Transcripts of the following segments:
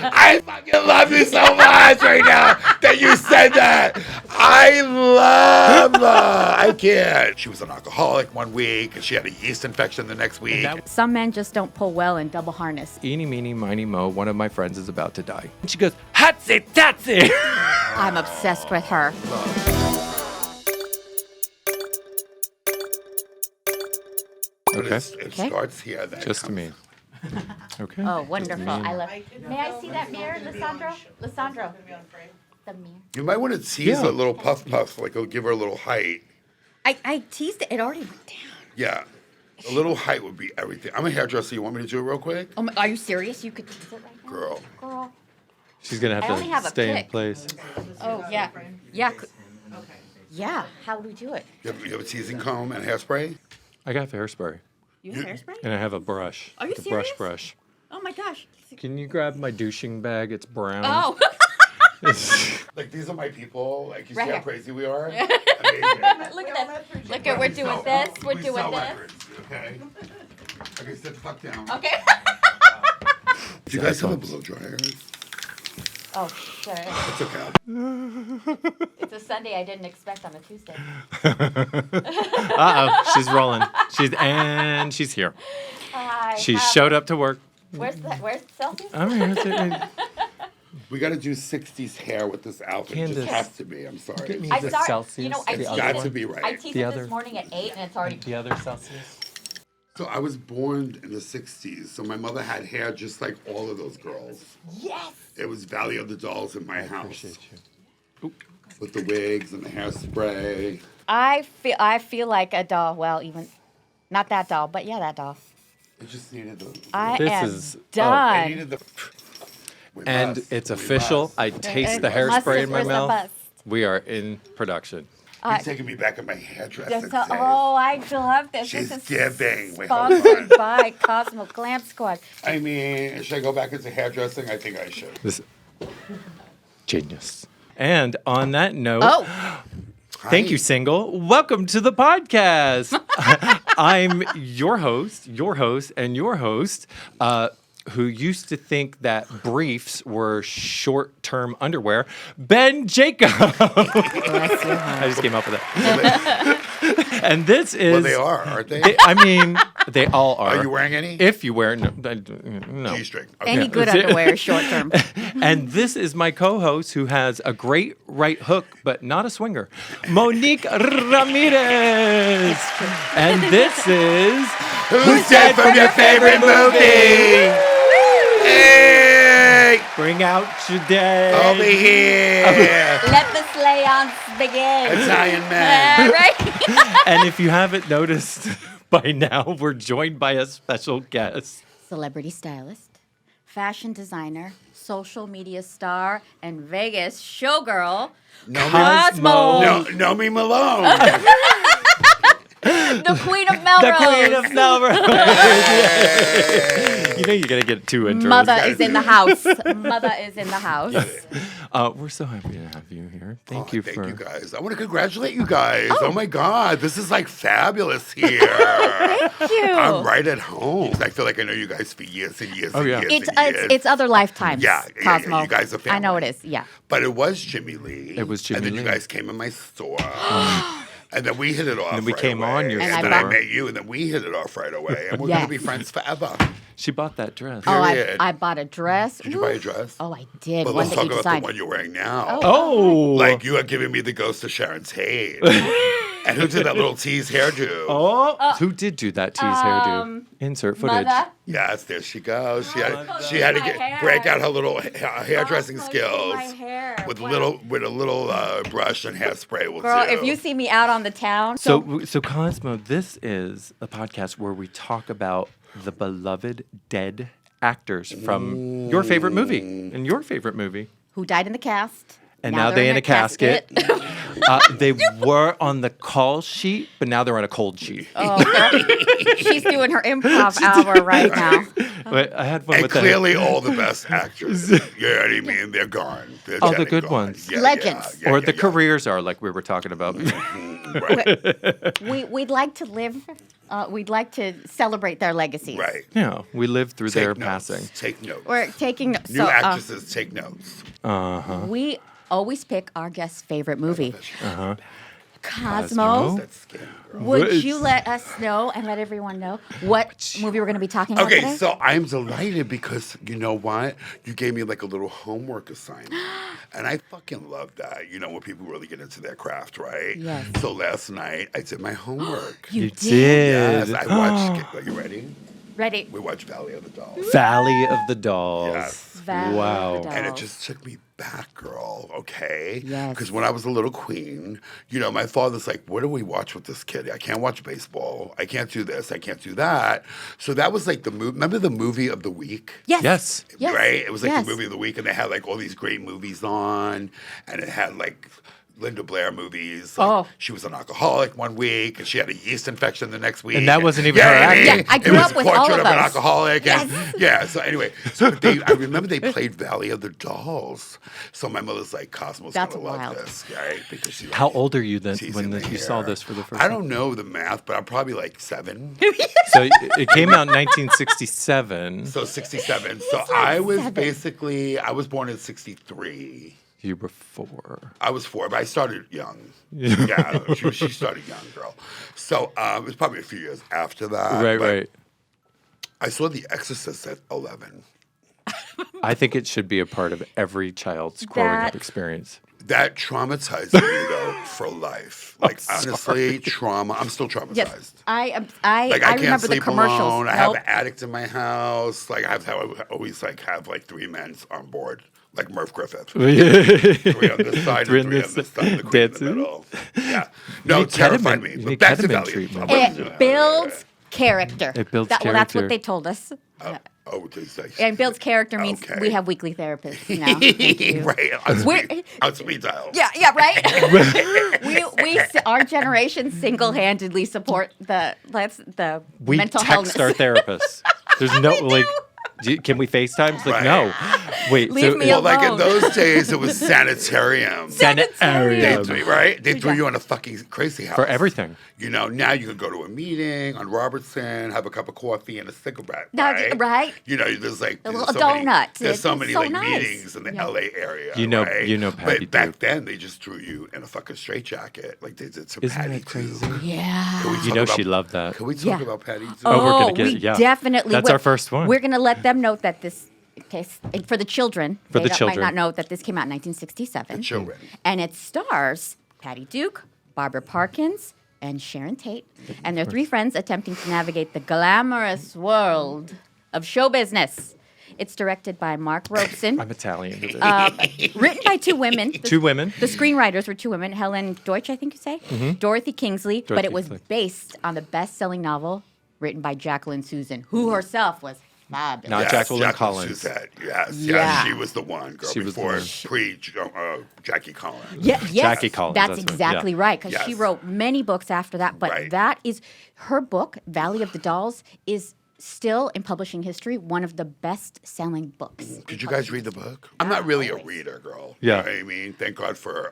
I fucking love you so much right now that you said that. I love her. I can't. She was an alcoholic one week, and she had a yeast infection the next week. Some men just don't pull well in double harness. 𝘰𝘰𝘰𝘬𝘲, one of my friends is about to die. And she goes, Hatsy Tatsy! I'm obsessed with her. Okay. It starts here. Then Just to me. Okay. Oh, wonderful. I love. May I see that mirror, Lissandro? Lissandro. The mirror. You might want to tease a little puff, like it'll give her a little height. I teased it. It already went down. Yeah. A little height would be everything. I'm a hairdresser. You want me to do it real quick? Oh my, are you serious? You could tease it right now? Girl. She's going to I only have have a to stay in pick. place. Oh, yeah. Yeah. Yeah. How do we do it? You have a teasing comb and hairspray? I got hairspray. You have hairspray? And I have a brush. Are you the serious? brush. Oh my gosh. Can you grab my douching bag? It's brown. Oh. Like, these are my people. Like, you Right see how here. crazy we are? Amazing. Look at this. Look at we're doing this. We're We doing sell this. records, okay? Okay, sit the fuck down. Okay. Do you guys have a blow dryer? Oh, sure. It's okay. It's a Sunday I didn't expect on a Tuesday. Uh-oh, she's rolling. She's here. Hi. She showed up to work. Where's the selfie? I'm here. We got to do 60s hair with this outfit. It Candace. just has to be. I'm sorry. Get me I the saw, Celsius. you know, I the It's teased got it. to be right. I teased The it other- this morning at 8 and it's already. The other Celsius. So I was born in the 60s. So my mother had hair just like all of those girls. Yes. It was Valley of the Dolls in my house. Appreciate you. With the wigs and the hairspray. I feel like a doll. Well, even not that doll, but yeah, that doll. I just needed the... I This am is- oh, done. I needed the... We And must, it's we official. must. I taste the Must hairspray have in my where's the mouth. bust? We are in production. You're taking me back in my hairdressing days. Oh, I love this. She's This is giving. Wait, hold on. sponsored by Cosmo Glam Squad. I mean, should I go back into hairdressing? I think I should. This genius. And on that note, Oh, thank you, single. Welcome to the podcast. I'm your host, and your host, who used to think that briefs were short-term underwear, Ben Jacob. bless your heart. I just came up with that. And this is... Well, they are, aren't they? I mean, they all are. Are you wearing any? If you wear... No. G-string. Okay. Any good underwear is short term. And this is my co-host who has a great right hook, but not a swinger, Monique Ramirez. And this is... Who's dead from your favorite movie? Hey! Bring out your day. Over here. Let the seance begin. Italian man. Right? And if you haven't noticed by now, we're joined by a special guest. Celebrity stylist, fashion designer, social media star, and Vegas showgirl, Cosmo. No, me Malone. The Queen of Melrose. The Queen of Melrose. You know you're going to get two intros. Mother is in the house. Mother is in the house. We're so happy to have you here. Thank you Thank you guys. I want to congratulate you guys. Oh my God, this is like fabulous here. Thank you. I'm right at home. I feel like I know you guys for years and years and yeah. years It's, and years. it's other lifetimes. Yeah, Cosmo. you guys are family. I know it is. Yeah. But it was Jimmy Lee. It was Jimmy And then Lee. you guys came in my store. And then we hit it off. And then we right came away. on your And store. then I met you, and then we hit it off right away. And we're going Yes. to be friends forever. She bought that dress. Oh, Period. I bought a dress. Did you buy a dress? Oh, I did. But One let's that talk you about designed. the one you're wearing now. Oh. Like, you are giving me the ghost of Sharon Tate. And who did that little tease hairdo? Oh, who did do that tease hairdo? Insert footage. Mother. Yes, there she goes. She had to my hair. break out her little hairdressing Oh, skills my hair. with Wow. a little brush and hairspray. Will Girl, do. if you see me out on the town. So Cosmo, this is a podcast where we talk about the beloved dead actors from your favorite movie and your favorite movie. Who died in the cast. And now they're in a casket. They were on the call sheet, but now they're on a cold sheet. She's doing her improv hour right now. But I had fun And with that. clearly all the best actors. You know what I mean? They're gone. They're Oh, the dead good and gone. ones. Yeah, Legends. yeah, Or yeah, the yeah. careers are like we were talking about. Right. We'd like to live we'd like to celebrate their legacies. Right. Yeah, we lived through their Take notes. passing. Take notes. We're taking notes. New actresses, take notes. We always pick our guest's favorite movie. Uh-huh. Cosmo, That skin, girl. would you let us know and let everyone know what movie we're going to be talking about Okay, today? so I'm delighted because you know what? You gave me like a little homework assignment. And I fucking love that. You know, when people really get into their craft, right? Yes. So last night I did my homework. You did. did. Yes, I watched. Are you ready? Ready? We watched Valley of the Dolls. Valley of the Dolls. Yes. Valley Wow. of the And it Dolls. just took me back, girl, okay? Yes. Because when I was a little queen, you know, my father's like, what do we watch with this kid? I can't watch baseball. I can't do this. I can't do that. So that was like the movie. Remember the movie of the week? Yes. Yes. Right? It was like Yes. the movie of the week, and they had like all these great movies on, and it had like Linda Blair movies. Like, Oh. She was an alcoholic one week, and she had a yeast infection the next week. And that wasn't even her acting. Yeah, I grew it was up with a portrait all of of an those. alcoholic. And, Yes. yeah, so anyway, I remember they played Valley of the Dolls. So my mother's like, Cosmo's That's going to love wild. this, right? Because she How old are you then teasing when the you saw hair. this for the first I time? don't know the math, but I'm probably like 7. So it came out in 1967. So 67. So like I was 7. basically, I was born in 63. You were 4. I was 4, but I started young. Yeah, she started young, girl. So it was probably a few years after that. Right, but right. I saw The Exorcist at 11. I think it should be a part of every child's growing up That- experience. That traumatized me, though, for life. Like, honestly, trauma. I'm still traumatized. Yes, I Like, I can't remember the sleep commercials. alone. I have Nope. an addict in my house. Like, I always like have like 3 men on board, like Merv Griffith. 3 on this side, Three and on 3 this on this side, the queen in the dancing. middle. Yeah. No, need terrified ketamine. me. You But need back to ketamine Valley. treatment. It builds character. It builds Well, that's what character. they told us. Oh, it's like, And builds character means Okay. we have weekly therapists now. Thank you. right. On speed dial. Yeah, right. Our generation single-handedly support the We mental text health. our therapists. There's no like. Can we FaceTime? It's like Right. no. Wait. Leave me Well, like in alone. those days, it was sanitarium. Sanitarium. They threw you in a fucking crazy house. For everything. You know, now you can go to a meeting on Robertson, have a cup of coffee and a cigarette, Now, right? right. You know, there's like A there's little so many- donut. There's so It's many so like nice. meetings in the Yeah. LA area. You know- right? you know Patty But back Duke. then, they just threw you in a fucking straitjacket, like they did to Isn't Patty that crazy? Duke. Yeah. Can we You talk know about- she loved that. Can we talk Yeah. about Patty Duke? Oh, we're gonna get we it, yeah. definitely That's will. our first one. We're going to let them know that this, okay, for the children, For they the might children. not know that this came out in 1967. The children. And it stars Patty Duke, Barbara Parkins, and Sharon Tate, and their 3 friends attempting to navigate the glamorous world of show business. It's directed by Mark Robeson, I'm Italian. written by 2 women. 2 women. The screenwriters were 2 women, Helen Deutsch, I think you say, Dorothy Kingsley, but Dorothy it was Kingsley. based on the best-selling novel written by Jacqueline Susann, who herself was fabulous. Not Jacqueline Collins. Susann. Yes, Yeah. she was the one, girl, She was the before one. Jackie Collins. Yeah, yes, Jackie Collins, That's that's what- exactly yeah. right, because she Yes. wrote many books after that. But Right. that is her book, Valley of the Dolls, is still in publishing history one of the best-selling books. Did you guys read the book? I'm not really a reader, girl. Yeah. You know what I mean? Thank God for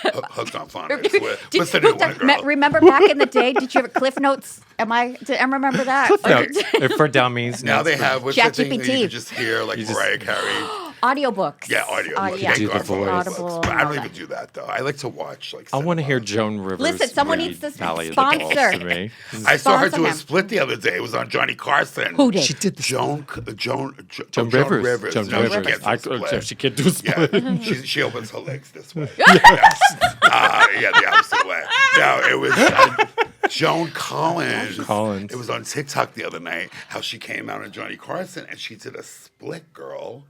Hooked on Phonics. What's the new Hooked on- one, girl? Remember back in the day? Did you ever Cliff Notes? Did I remember that? Cliff Notes. For dummies. Now they have, what's that thing that you ChatGPT. can just hear, like You just- Mariah Carey? Audiobooks. Yeah, audio. Yeah. Do the voice. Audible But and I all don't even that. do that, though. I like to watch, like, I want to cinema. hear Joan Rivers. Listen, someone read needs to Valley of the Dolls sponsor. to me. I saw her Sponsor do a him. split the other day. It was on Johnny Carson. Who did? She did the Joan Rivers. Joan Joan No, Rivers. she can't do a split. She can't do a split. Yeah, she opens her legs this way. Yes. Yeah, the opposite way. No, it was Joan Collins. Collins. It was on TikTok the other night how she came out on Johnny Carson and she did a split, girl.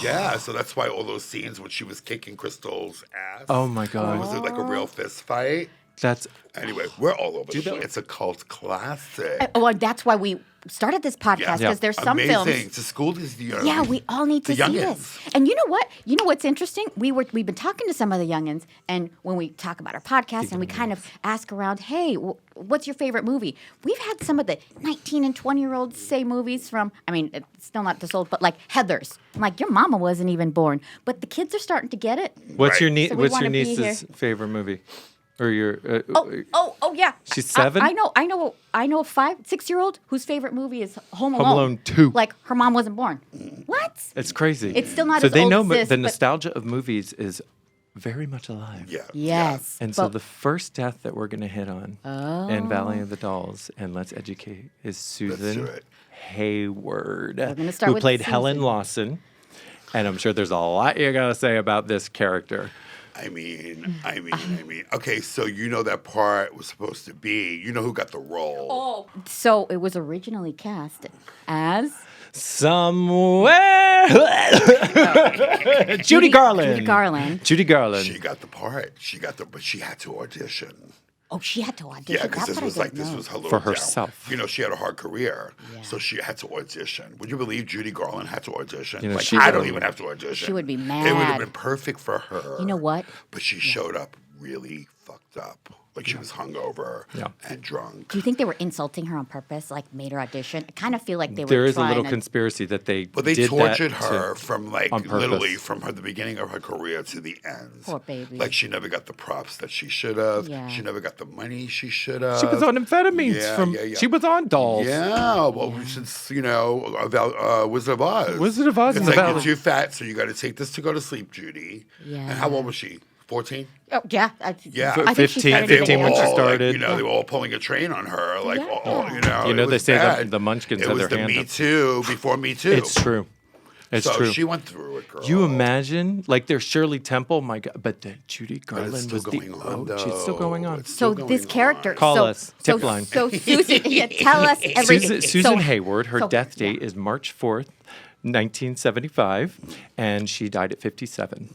Yeah, so that's why all those scenes when she was kicking Crystal's ass. Oh, my God. Was it like a real fist fight? That's Anyway, we're all over the that- show. It's a cult classic. Well, that's why we started this podcast, because Yeah. there's some Amazing. films. To school is the Yeah, we all need to the see youngins. this. And you know what? You know what's interesting? We've been talking to some of the youngins, and when we talk about our podcast, and we kind of ask around, hey, what's your favorite movie? We've had some of the 19 and 20-year-olds say movies from, I mean, it's still not this old, but like Heathers. I'm like, your mama wasn't even born. But the kids are starting to get it. what's Right. your So we what's wanna your be niece's favorite movie? Or your Oh, yeah. She's 7? I know a 5-6-year-old whose favorite movie is Home Alone. Home Alone 2. Like her mom wasn't born. What? It's crazy. It's still not so as they old know as this, the but- nostalgia of movies is very much alive. Yeah. Yes. And so but- the first death that we're going to hit on in Valley of the Dolls and Let's Educate is do Susan it. We're Hayward, gonna start who with played Susan. Helen Lawson. And I'm sure there's a lot you got to say about this character. I mean. Okay, so you know that part was supposed to be. You know who got the role? Oh. So it was originally cast as Somewhere. Judy Garland. Judy Garland. Judy Garland. She got the part. But she had to audition. Oh, she had to audition. Yeah, because That's this what was I like didn't this know. was her little For down. herself. You know, she had a hard career, Yeah. so she had to audition. Would you believe Judy Garland had to audition? You know, like she I don't would- even have to audition. She would be It would mad. have been perfect for her. You know what? But she showed up really fucked up. Like she was hungover and drunk. Do you think they were insulting her on purpose? Like made her audition? I kind of feel like they were. There is a trying little to- conspiracy that they But they did tortured that her from like on purpose. literally from the beginning of her career to the end. Poor baby. Like she never got the props that she should have. Yeah. She never got the money she should have. She was on amphetamines Yeah. She was on dolls. Yeah, well, since Wizard of Oz. Wizard of Oz in It's the like Valley. you're too fat, so you got to take this to go to sleep, Judy. Yeah. And how old was she? 14. Oh, yeah. Yeah. I think she 15, started 15 at when she age- all, started. Like, they were all pulling a train on her. Like, Yeah. you know, You know, it they was say that bad. the Munchkins it had was their the hand Me up. Too before Me Too. It's true. It's so true. she went through it, girl. You imagine, like there's Shirley Temple, my God, but Judy But Garland it's still was going on, she's still going on. It's So still this going character. on. Call so, us. So, Tip line. So Susan, tell us everything. Susan So- Hayward, her so- death date yeah. is March 4th, 1975, and she died at 57.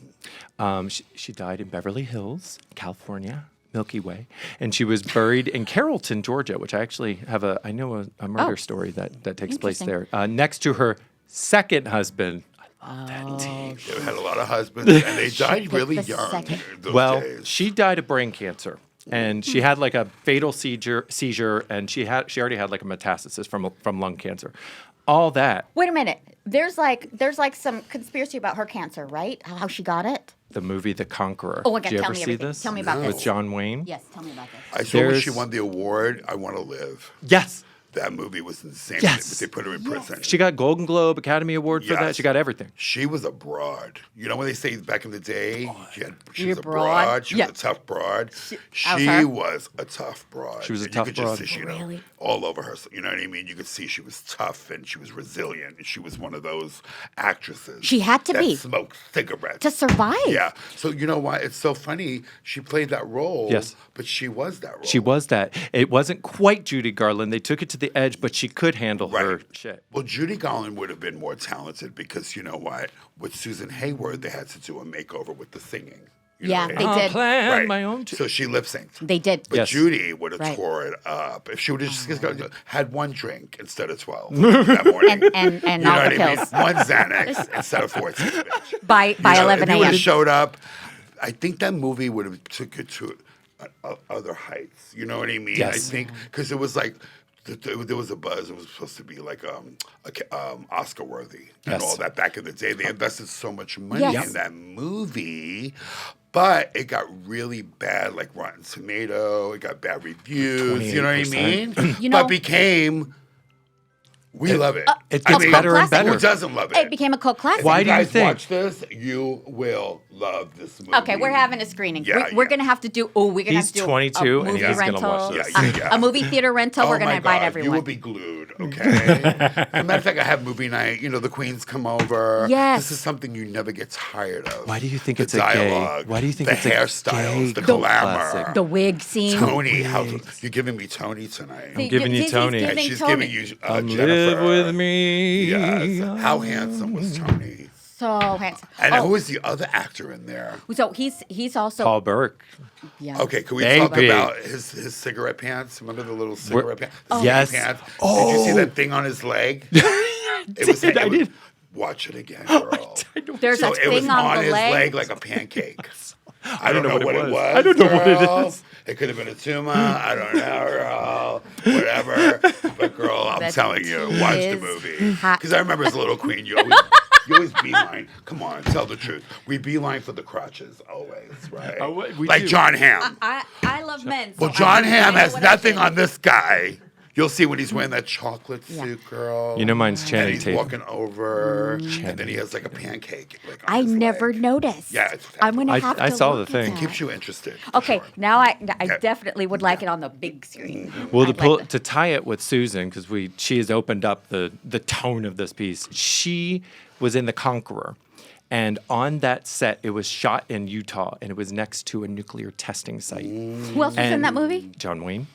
She died in Beverly Hills, California, Milky Way, and she was buried in Carrollton, Georgia, which I actually have I know a murder Oh. story that takes place Interesting. there, next to her second husband. I love that team. They had a lot of husbands, and they died picked really the young. second. Those Well, days. she died of brain cancer, and she had like a fatal seizure, and she already had like a metastasis from lung cancer. All that, Wait a minute. There's like some conspiracy about her cancer, right? How she got it? the movie The Conqueror. Oh, okay, Did you tell ever me see everything. this? Tell me about With this. John Wayne. Yes, tell me about this. I saw when she There's- won the award, I Want to Live. Yes. That movie was insane. Yes. They put her in prison. She got Golden Globe, Academy Award for that. Yes. She got everything. She was a broad. You know when they say back in the day, she You're was a broad? broad. She Yeah. was a tough broad. How's She her? was a tough broad. She was a And tough you could just broad. see, Really? all over her. You know what I mean? You could see she was tough and she was resilient. And she was one of those actresses. She had to that be. smoked cigarettes. To survive. Yeah. So you know why? It's so funny. She played that role. Yes. But she was that role. She was that. It wasn't quite Judy Garland. They took it to the edge, but she could handle her Right. shit. Well, Judy Garland would have been more talented because you know what? With Susan Hayward, they had to do a makeover with the singing. You Yeah, know what I they mean? I'll did. plan Right. my own. So she lip synced. They did. But Yes. Judy would have Right. tore it up if she would have just had one drink instead of 12 that morning. And you know all what the I mean? pills. One Xanax instead of 14. Bitch. By You know, 11 if you would a.m. have showed up, I think that movie would have took it to other heights. You know what I mean? Yes. I think because it was like there was a buzz. It was supposed to be like Oscar worthy and Yes. all that back in the day. They invested so much money Yes. in that movie. But it got really bad, like Rotten Tomato. It got bad reviews. You know what I 28%. mean? You know- but became, we love it. It I gets mean, better and classic. better. Who doesn't love it? It became a cult classic. Why If do you you guys think? watch this, you will love this movie. Okay, we're having a screening. Yeah, we're yeah. going to have to do. Oh, we're going to have He's to do 22 a and movie he's gonna rental. watch this. Yeah, yeah. A movie theater rental. we're going to my invite God, everyone. You will be glued, okay? As a matter of fact, I have movie night. You know, the queens come over. Yes. This is something you never get tired of. Why do you think the it's a gay? dialogue, Why do you think the it's a gay hairstyles, the cult glamour? classic? The wig scene. Tony, you're giving me Tony tonight. See, giving you he's Tony. And giving she's Tony. giving you Live Jennifer. with me. Yes. How handsome was Tony? So handsome. And who was the other actor in there? So he's also. Paul Burke. Yeah. Okay, can we Baby. talk about his cigarette pants? Remember the little cigarette pants? Yes. Pants? Did you Oh. see that thing on his leg? It was, I did. Watch it again, girl. There's So a it was thing on on the his leg. leg like a pancake. I don't know what it was. I don't know what it girl. is. It could have been a tumor. I don't know, girl. Whatever. But girl, I'm That telling you, watch the is movie. hot. Because I remember as a little queen, you always You always beeline. Come on, tell the truth. We beeline for the crotches always, right? We like do. John Hamm. I love men. Well, so John I Hamm know has what I nothing think. on this guy. You'll see when he's wearing that chocolate suit, girl. You know mine's And Channing he's Tate. walking over, and then he has like a pancake. Like, on I his never leg. noticed. Yeah, it's I'm gonna I- have I to saw look the thing. at Keeps that. you interested. for Okay, sure. now I Yeah. definitely would like it on the big screen. Well, I'd like that. to tie it with Susan, because she has opened up the tone of this piece. She was in The Conqueror, and on that set, it was shot in Utah, and it was next to a nuclear testing site. Who else was in And that movie? John Wayne,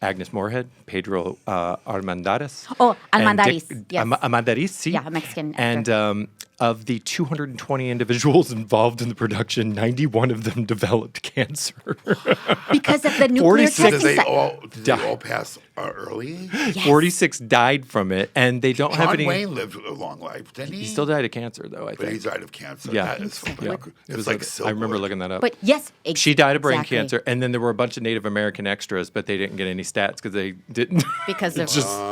Agnes Moorehead, Pedro Armendariz. Oh, and Armendariz, Dick- yes. Armendariz, sí. Yeah, a Mexican And actor. of the 220 individuals involved in the production, 91 of them developed cancer. Because of the nuclear 46 testing Did they site. all pass early? Yes. 46 died from it, and they don't have John any. Wayne lived a long life, didn't he? He still died of cancer, though, I But he think. died of cancer. Yeah. That is so Yeah. bad. It's like I remember Silkwood. looking that up. But yes, She died of brain exactly. cancer, and then there were a bunch of Native American extras, but they didn't get any stats because they didn't. Because of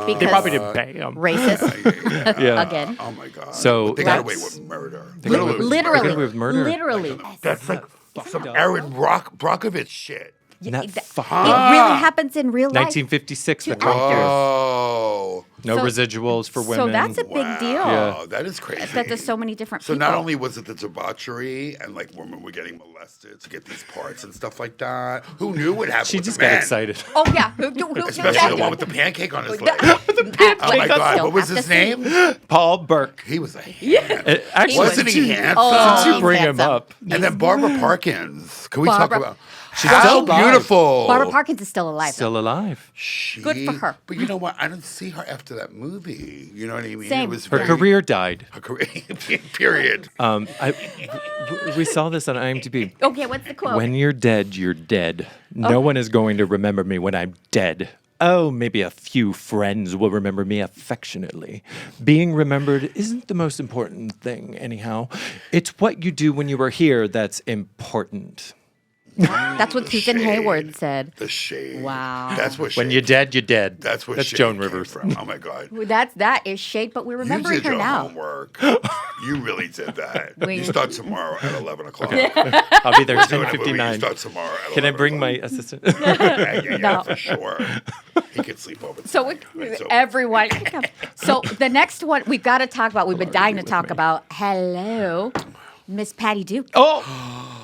they because probably didn't pay them. racist. Yeah. Again. Oh my God. So But they got away that's- with murder. They got away with- Literally. They got away with murder. Literally. That's like some up? Aaron Brockovich shit. Isn't that It fucked really up? happens in real life. 1956, the To Conqueror. Oh. No So- residuals for women. So that's a big Wow. deal. Yeah. That is crazy. That there's so many different So people. not only was it the debauchery and like women were getting molested to get these parts and stuff like that. Who knew what happened? She with just the got men? excited. Oh yeah, Especially the one with the pancake on his leg. Oh Oh my God! What was his name? Paul Burke. He was a hand. Actually, Wasn't he since handsome? Oh, you he's bring him handsome. up, And then Barbara Parkins. Can we talk Barbara- about? She's How still alive. beautiful. Barbara Parkins is still alive. still alive. Good for her. But you know what? I didn't see her after that movie. You know what I mean? Same. It was Her very- career died. Her career. Period. We saw this on IMDb. Okay, what's the quote? When you're dead, you're dead. No one is going to remember me when I'm dead. Oh, maybe a few friends will remember me affectionately. Being remembered isn't the most important thing, anyhow. It's what you do when you are here that's important. That's what Susan shade. Hayward said. The shade. Wow. That's what. When shade you're dead, you're dead. That's what. That's shade Joan came Rivers. From. Oh my God. That is shade, but we're remembering you did her your now. homework. You really did that. We- You start tomorrow at 11 o'clock. I'll be there Doing a movie, you 10:59. start tomorrow at Can I 11 bring my o'clock. assistant? Yeah, No. for sure. He can sleep over. So everyone, so the next one we've got to talk about. We've been dying to talk about. Hello, Miss Patty Duke, Oh,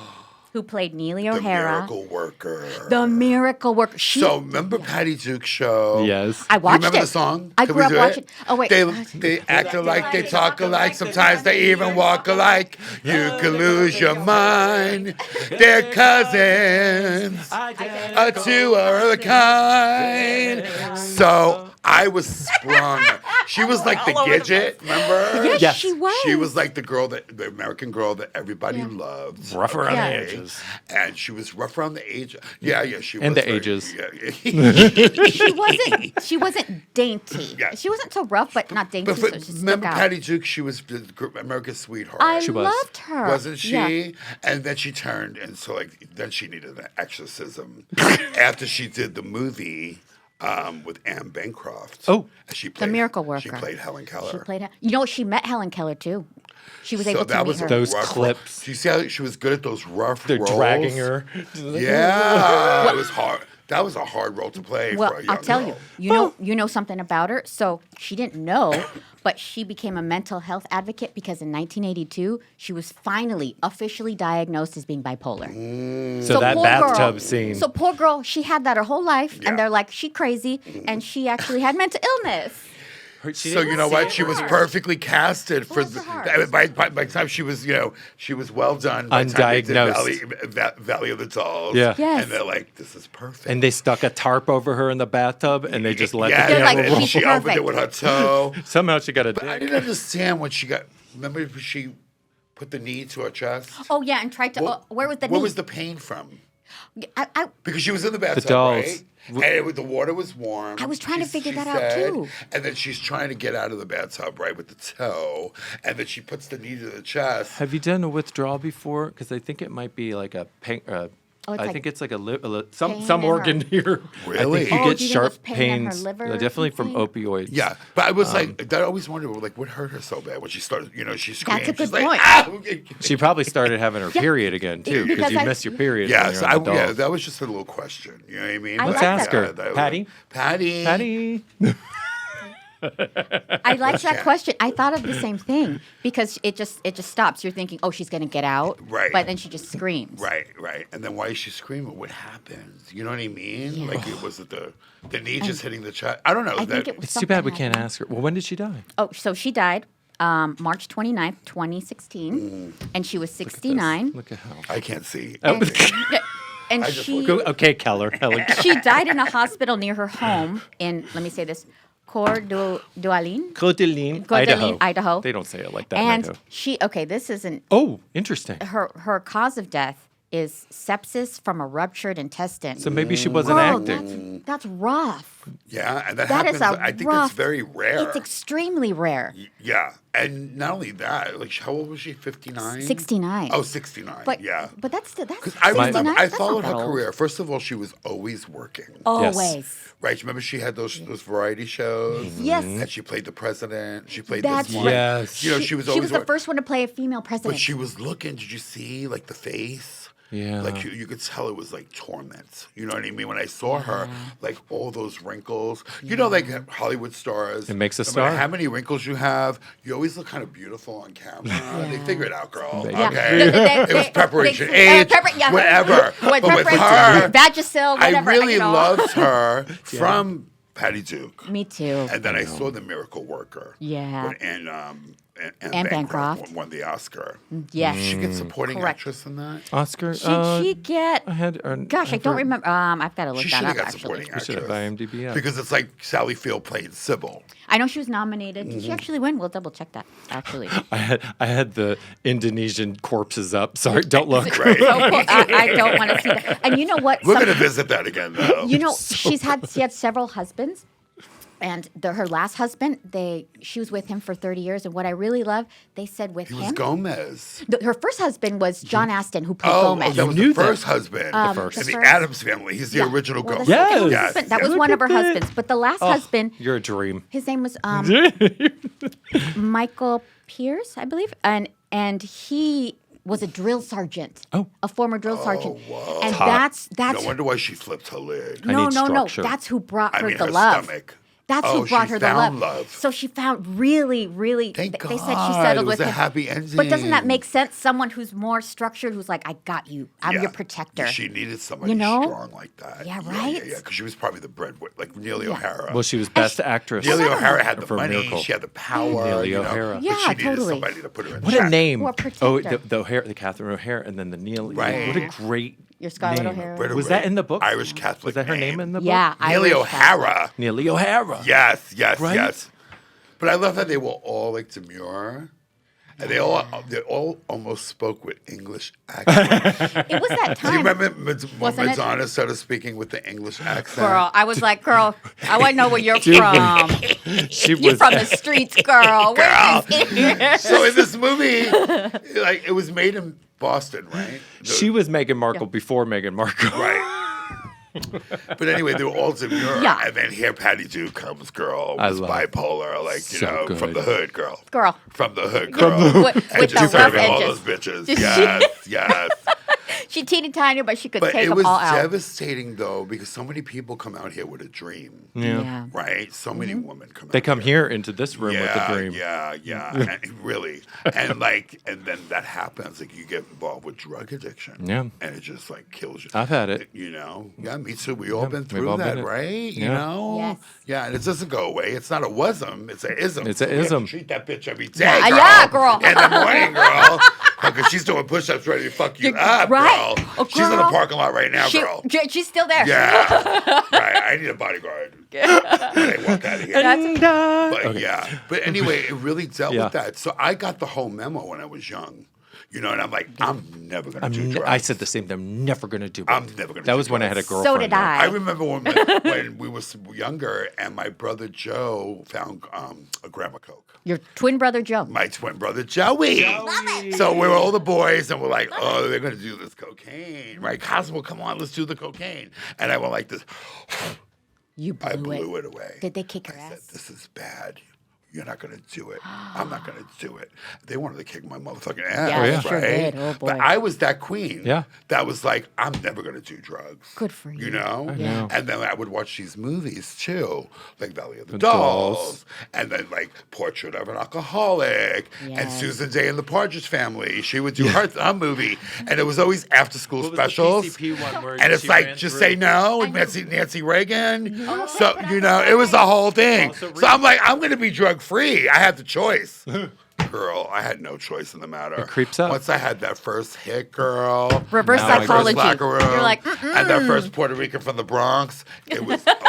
who played Neely The O'Hara, Miracle Worker. the Miracle Worker. So remember Patty Duke's show? yes. I Do you watched remember it. the song? I Can grew we up do watching. it? Oh wait, They act alike, they talk alike, sometimes they even walk alike. You can lose your mind. They're cousins, a two are the kind. So I was sprung. She was like the Gidget, remember? yes, Yes. she was. She was like the American girl that everybody loved. Rough around Yeah. the edges. And she was rough around the age. Yeah, she was. And the very- ages. Yeah. She wasn't dainty. Yeah. She wasn't so rough, but not dainty. But so she stuck remember out. Patty Duke? She was America's sweetheart. I She was. loved her. Wasn't she? Yeah. And then she turned, and so like then she needed an exorcism after she did the movie with Anne Bancroft. Oh. And she played Miracle She Worker. played Helen Keller. She played. You know, she met Helen Keller too. She was able to that meet was her. Those rough clips. Do you see how she was good at those rough They're roles? dragging her. Yeah, it was hard. That was a hard role to play Well, for a young I'll tell girl. you know something about her. So she didn't know, but she became a mental health advocate because in 1982 she was finally officially diagnosed as being bipolar. So that poor bathtub girl, scene. So poor girl, she had that her whole life, Yeah. and they're like, she crazy, and she actually had mental illness. So you know what? She was perfectly casted for Bless the. her heart. By the time she was, she was well done. By the time they did Undiagnosed. Valley of the Dolls. Yeah. Yes. And they're like, this is perfect. And they stuck a tarp over her in the bathtub, and they just let yeah, the They're like, camera and roll. she's she opened perfect. it with her toe. Somehow she got a But I dick. didn't understand when she got. Remember, she put the knee to her chest. Oh yeah, and tried to. Where was the Where knee? was the pain from? I Because she was in the bathtub, dolls. right? And the water was warm. I was trying to figure she that out, said. too. And then she's trying to get out of the bathtub, right, with the toe. And then she puts the knee to the chest. Have you done a withdrawal before? Because I think it might be like a Oh, it's I like think it's like pain some in her- organ here. Really? I think you Oh, get do you think it was sharp pain in her pains, liver or definitely from something? opioids. Yeah, but I was like, I always wondered, like, what hurt her so bad when she started, she screamed. That's a She's good like, point. "Ah!" She probably started having her period again too, because Because you I- miss your period. Yeah, when so you're on the dolls. that was just a little question. You know what I mean? I Let's like ask that. her, Patty. Patty. Patty. I like that question. I thought of the same thing because it just stops. You're thinking, oh, she's gonna get out, Right. But then she just screams. Right. And then why is she screaming? What happened? You know what I mean? Like, was it the knee just hitting the chest? I don't know. I think it was It's too bad we something can't happened. ask her. Well, when did she die? Oh, so she died March 29th, 2016, and she was 69. Look at how. I can't see. And I just she Okay, Keller. Helen. she died in a hospital near her home in, let me say this, 𝘍𝘬𝘰𝘮, Coeur Idaho. They don't say it like that in And Idaho. this isn't Oh, interesting. her cause of death is sepsis from a ruptured intestine. So maybe she wasn't Girl, acting. that's rough. Yeah, and that That happens. is a I think rough. it's very rare. It's extremely rare. Yeah, and not only that, like, how old was she? 59? 69. Oh, 69. But yeah. but that's I 69, remember, I that's followed not her that old. career. First of all, she was always working. Always. Right? Remember, she had those variety shows. Yes. And she played the president. She played That's this right. one. Yes. She was always She was the work- first one to play a female president. But she was looking. Did you see like the face? Yeah. Like you could tell it was like torment. You know what I mean? When I saw her, like all those wrinkles. You know, like Hollywood stars. It makes a no matter star. how many wrinkles you have, you always look kind of beautiful on camera. They figure it out, girl. Yeah. Okay. They- It was preparation, they- age, yeah. whatever. With But with preparation, her, Vagisil, I whatever. really you know. loved her from Patty Duke. Me too. And then I saw The Miracle Worker. Yeah. And Bancroft. won the Oscar. Yes. Did she get supporting Correct. actress in that? Oscar. Should she get? I had. Gosh, I don't remember. I've got to look She that should have up. got Actually, supporting We actress. should have IMDb up. Because it's like Sally Field playing Sybil. I know she was nominated. Did she actually win? We'll double check that. Actually, I had the Indonesian corpses up. Sorry, don't look. Right. so cool. I don't want to see that. And you know what? We're going to visit that again, though. You know, she had several husbands, and her last husband, she was with him for 30 years. And what I really love, they said with He him, was Gomez. her first husband was John Aston, who played Oh, Gomez. that was knew the that. first husband. The first. In the first- Addams family. He's the Yeah. original Well, the Gomez. second Yes. husband, that was Yes. one of her Look at that. husbands. But the last husband, You're a dream. his name was Michael Pierce, I believe, and he was a drill sergeant. Oh. A former drill sergeant. whoa. And Hot. that's No wonder why she flipped her lid. I no, need no, no. structure. That's who brought I her mean, the her love. stomach. That's Oh, who brought she her the found love. love. So she found really, really. Thank they said she God. settled It was with a him. happy ending. But doesn't that make sense? Someone who's more structured, who's like, I got you. I'm Yeah. your protector. She needed somebody You know? strong like that. Yeah, right? Yeah, because she was probably the breadwinner, like Neely O'Hara. Well, she was best actress. Neely O'Hara had the for money. Miracle. She had the power. Neely you know, O'Hara. but Yeah, she needed totally. somebody to put her in What check. a name! Or Oh, protector. the O'Hara, the Catherine O'Hara, and then the Neely. Right. What a great Your Scarlett name. O'Hara. Right Was away. that in the book? Irish Catholic Was that her name in the book? Yeah, Neely Irish Catholic. O'Hara. Neely O'Hara. Yes, yes, Right? yes. But I love that they were all like demure. And they all almost spoke with English accents. It was that Do you time. remember when Wasn't it? Madonna started speaking with the English accent? Girl, I was like, girl, I want to know where you're from. She You're was. from the streets, girl. Girl. What is this? So in this movie, like it was made in Boston, right? She was Meghan Markle before Meghan Markle. Right. But anyway, they were all demure. Yeah. And then here Patty Duke comes, girl, I was love bipolar, like, you So know, good. from the hood, girl. Girl. From the hood, girl. With and the just rough serving all edges. those bitches. Did she- Yes, yes. She teeny tiny, but she could But take it them was all out. devastating, though, because so many people come out here with a dream, Yeah. right? So many women come out They come here into this room with a dream. Yeah, and really. And then that happens. Like you get involved with drug addiction. Yeah. And it just like kills you. I've had it. You know? Yeah, me too. We all been we've through all that, been it. right? You Yeah. know? Yes. Yeah, and it doesn't go away. It's not a wasm, it's a ism. It's a So we have to ism. treat that bitch every day. Yeah, girl. yeah, girl. In the morning, girl. Because she's doing push-ups ready to fuck you up, right. girl. Oh, She's in the girl. parking lot right now, girl. She's still there. Yeah. Right. I need a bodyguard. When I walk out of here. But Okay. yeah. But anyway, it really dealt Yeah. with that. So I got the whole memo when I was young. You know, and I'm like, I'm never going to do drugs. I said the same thing. I'm never going to do it. I'm never going to That do was when I had a drugs. girlfriend. So did I. I remember when we were younger and my brother Joe found a gram of coke. Your twin brother Joe. My twin brother Joey. So we were all the boys and we're like, oh, they're going to do this cocaine. Right? Cosmo, come on, let's do the cocaine. And I went like this. You blew, I blew it away. Did they kick your I ass? said, this is bad. You're not going to do it. I'm not going to do it. They wanted to kick my motherfucking ass, Yeah, they right? sure did. Oh, boy. But I was that queen. Yeah. That was like, I'm never going to do drugs. Good for you. You know? I know. And then I would watch these movies too, like Valley of the Dolls. Dolls, and then like Portrait of an Alcoholic, and Yes. Susan Day and the Partridge Family. She would do her movie, and it was always after school What was the specials. PCP one where And it's she like, ran just through? say no with Nancy Reagan. So, you know, it was the whole thing. Also So I'm like, I'm going to be drug free. I had the choice. Girl, I had no choice in the matter. It creeps up. Once I had that first hit, girl. Reverse Now I that psychology. first locker room, You're like, and that first Puerto Rican from the Bronx, it was over.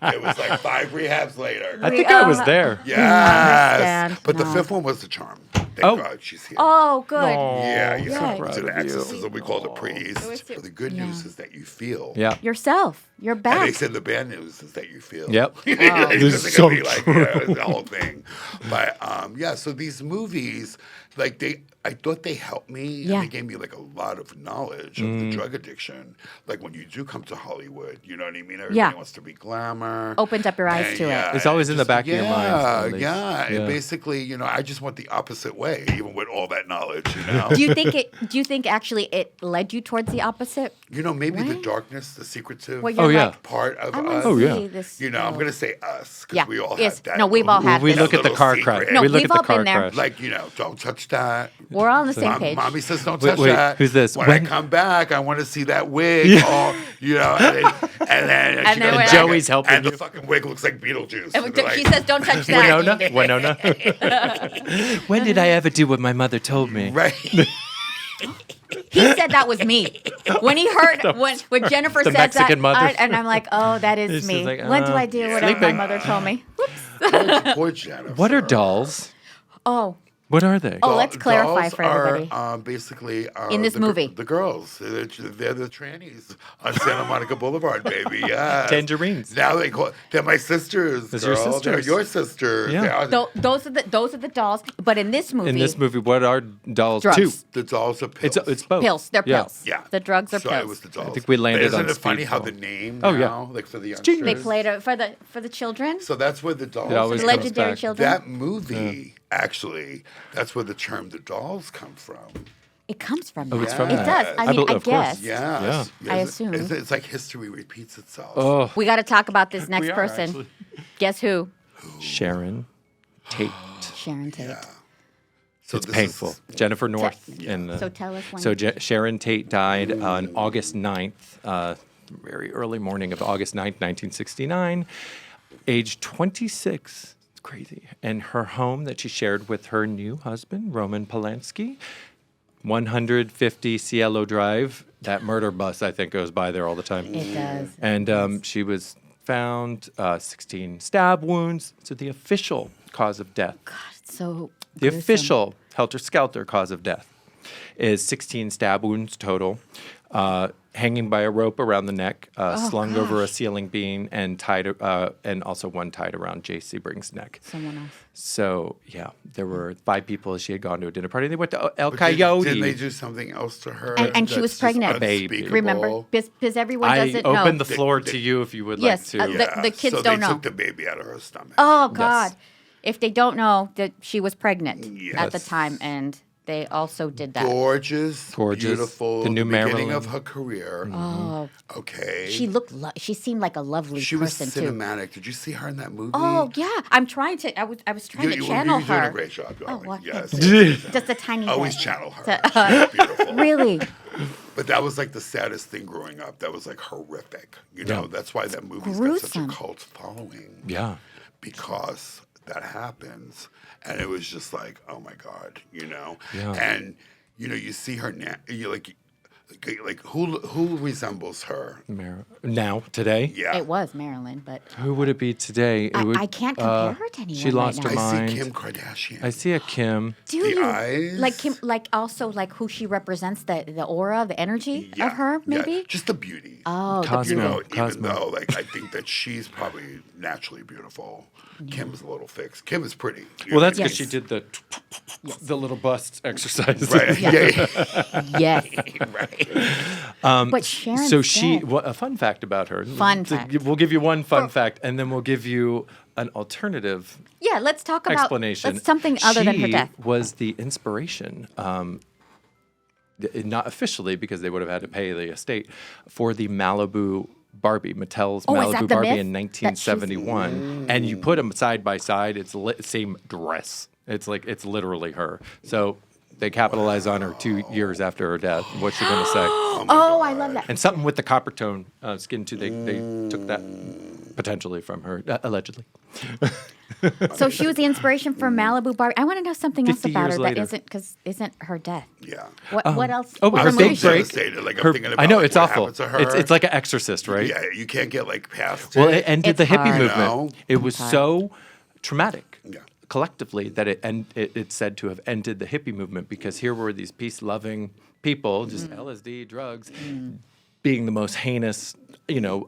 It was like 5 rehabs later. I think I was there. Yes. understand. But the No. 5th one was the charm. Thank Oh. God she's here. oh, good. Yeah, Yeah. yeah. proud To of the you. exorcism, we called it priest. was But the good news is that you feel. Yeah. Yourself. You're And they back. said the bad news is that you feel. Yep. It's This is gonna so be like, true. yeah, the whole thing. But yeah, so these movies, like I thought they helped me. Yeah. And they gave me like a lot of knowledge of the drug addiction. Like when you do come to Hollywood, you know what I mean? Everybody Yeah. wants to be glamour. Opened up your eyes And to it. It's always in the just- back of your mind, at least. Yeah. Yeah. And basically, you know, I just went the opposite way, even with all that knowledge, you know? Do you think actually it led you towards the opposite? You know, maybe the What? darkness, the secretive Where you're Oh, yeah. like, part of I want us. to Oh, see yeah. this. You know, I'm going to say us because Yeah. we all Yes. had that. No, we've all had We this. look at the little car secret. crash. No, we look we've at the all car been there. crash. Like, you know, don't touch that. We're all on the same page. Mommy says don't Wait, touch wait, that. who's this? When When- I come back, I want to see that wig. Yeah. Or, you know, and then And she then goes when back Joey's helping and you. the fucking wig looks like Beetlejuice. And And they're she like, says, "Don't touch that." Winona. When did I ever do what my mother told me? right. He said that was me. When he heard when Jennifer The said Mexican that, mother. and I'm like, oh, that is She's me. like, when do I do whatever my sleeping. mother told me? Poor Jennifer. What are dolls? Oh, What are they? Oh, let's clarify Dolls for everybody. Are basically In this movie. the girls. They're the trannies on Santa Monica Boulevard, baby. Yes. Tangerines. Now they're my sisters. Those Girl. are your They're sisters. your sisters. Yeah. They are- those are the dolls. But in this movie, In this movie, what are dolls? Drugs. Two. the dolls are pills. It's both. pills. They're Yeah. pills. Yeah. The drugs are so pills. It was the dolls. I think we landed But on Isn't it funny how Speedball. the name Oh, now, yeah. like for the genius. youngsters? They played it for the children. So that's where the dolls. It always The comes legendary back. children. That movie, actually, that's where the term the dolls come from. It comes from. Oh, that. it's from It that. does. I mean, I of course. guess. Yes. Yeah. I Yes. assume. It's like history repeats itself. Oh, We got to talk about this next We are, person. actually. Guess who? Sharon Tate. Sharon Tate. Yeah. So It's this painful. is- Jennifer North. In the, So tell us when. So Sharon Tate died on August 9th, very early morning of August 9th, 1969, age 26. It's crazy. And her home that she shared with her new husband, Roman Polanski, 150 Cielo Drive. That murder bus, I think, goes by there all the time. It does. And she was found 16 stab wounds. So the official cause of death, So the gruesome. official helter-skelter cause of death is 16 stab wounds total, hanging by a rope around the neck, slung over a ceiling beam, and tied, and also one tied around Jay Sebring's neck. Someone else. So yeah, there were 5 people. She had gone to a dinner party. They went to El But Coyote. Didn't they do something else to her? And she was that's just pregnant. Baby. unspeakable? Remember, because everyone I doesn't know. opened the floor to you if you would Yes, like to. the kids so don't they know. took the baby out of her stomach. Oh God! If they don't know that she was pregnant at the Yes. time, and they also did that. Gorgeous, beautiful. The new beginning Marilyn. of her career. Oh, Okay. she looked. She seemed like a lovely She was person too. cinematic. Did you see her in that movie? Oh yeah, I'm trying to. I was trying to channel you're doing her. a great job, darling. well, yes. Just a tiny. Always bit. channel her. To- She's beautiful. Really? But that was like the saddest thing growing up. That was like horrific. You know, Yeah. that's why that movie's got such a Gruesome. cult following. Yeah. Because that happens. And it was just like, oh my God, you know? Yeah. And, you know, you see her now, you're like, Like who resembles her? Now, today? Yeah. It was Marilyn, but Who would it be today? I can't compare her to anyone. She lost right her now. mind. I see Kim Kardashian. I see a Kim. Do The you eyes? like Kim? Like also like who she represents, the aura, the energy Yeah, of her, maybe. Yeah, just the beauty. Oh, Cosmo. the You beauty. know, even Cosmo. though like I think that she's probably naturally beautiful. Kim's a little fixed. Kim is pretty. Well, that's because Yes. she did the little bust exercise. right. Yeah. Yes. Right. But Sharon. So a fun fact about her. Fun fact. We'll give you one fun fact, and then we'll give you an alternative Yeah, let's talk about explanation. something other than her death. She was the inspiration, not officially because they would have had to pay the estate, for the Malibu Barbie, Mattel's Oh, is that Malibu the Barbie myth? in That she's- 1971. And you put them side by side, it's same dress. It's literally her. So they capitalized on her 2 years after her death. What's she going to say? Oh, I love that. And something with the copper tone skin too. They took that potentially from her, allegedly. So she was the inspiration for Malibu Barbie. I want to know something else 50 about years her later. that isn't her death. Yeah. What else? Oh, what her other big movie she- break. Devastated. Like I'm Her- thinking about I know like, it's what awful. happened to her. It's like an exorcist, right? Yeah, you can't get like past Well, it. it ended the It's hippie hard. movement. No. It was hard. so traumatic. Yeah. Collectively, that it's said to have ended the hippie movement because here were these peace-loving people, just LSD, drugs, being the most heinous,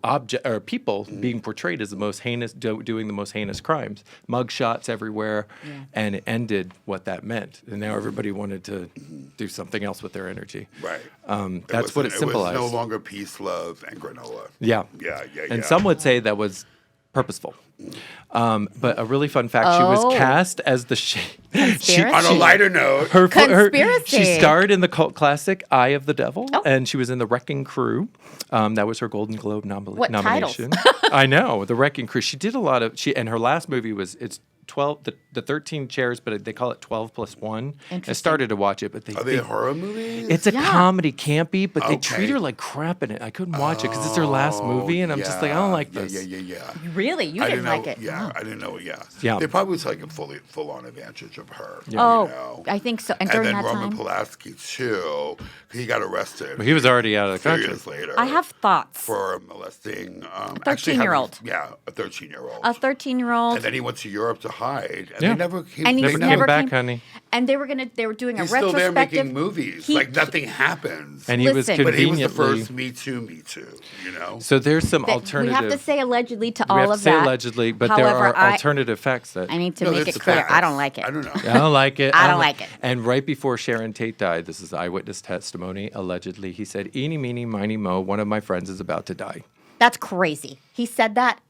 object or people being portrayed as the most heinous, doing the most heinous crimes, mug shots everywhere, and it ended what that meant. And now everybody wanted to do something else with their energy. Right. That's what it symbolized. It was no longer peace, love, and granola. Yeah. Yeah. And some would say that was purposeful. But a really fun fact, she was cast as the Conspiracy? On a lighter note, Conspiracy. she starred in the cult classic Eye of the Devil, Oh. and she was in The Wrecking Crew. That was her Golden Globe What nomination. I know, The Wrecking Crew. She did a lot of, and her last movie was, it's 12, the 13 chairs, but they call it 12 plus 1. I Interesting. started to watch it, but are they horror movies? it's a Yeah. comedy, campy, but they Okay. treat her like crap in it. I couldn't watch it because it's her last movie, and I'm just like, I don't like this. Yeah. Really? You I didn't like know, it? Yeah, Oh. I didn't know. Yeah. Yeah. They probably took a full on advantage of her. Oh, you know? I think so. And And during then that Roman time, Polanski too. He got arrested. But he was already out of the 3 country. years later. I have thoughts. for molesting A 13-year-old. Yeah, a 13-year-old. A 13-year-old. And then he went to Europe to hide, and Yeah. they never came. And he Never never came came back, honey. And they were doing a He's still there retrospective. making movies. He- like nothing happens. And he was Listen. but he was conveniently. the first Me Too. You know. So there's some that- alternative. We have to say allegedly to we all have of to say that. allegedly, but However, there are I alternative facts that need to No, make that's it clear. facts. I don't like it. I don't know. I don't like it. I don't like it. And right before Sharon Tate died, this is eyewitness testimony, allegedly, he said, "Eeny, meeny, miny, mo, one of my friends is about to die." That's crazy. He said that.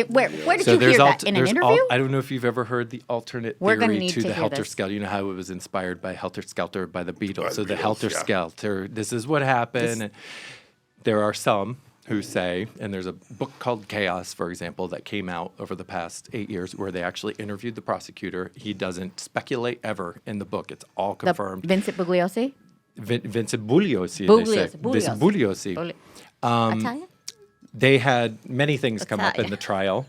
Where did you there's hear that? In an interview? I don't know if you've ever heard the alternate We're gonna theory need to to the hear Helter this. Skelter. You know how it was inspired by Helter Skelter by the Beatles. By So the the Beatles, Helter yeah. Skelter, this is what happened. And there are some who say, and there's a book called Chaos, for example, that came out over the past 8 years where they actually interviewed the prosecutor. He doesn't speculate ever in the book. It's all confirmed. Vincent Bugliosi? Vincent Bugliosi, they say. Vincent Bugliosi. Italian? They had many things come up Italian. in the trial.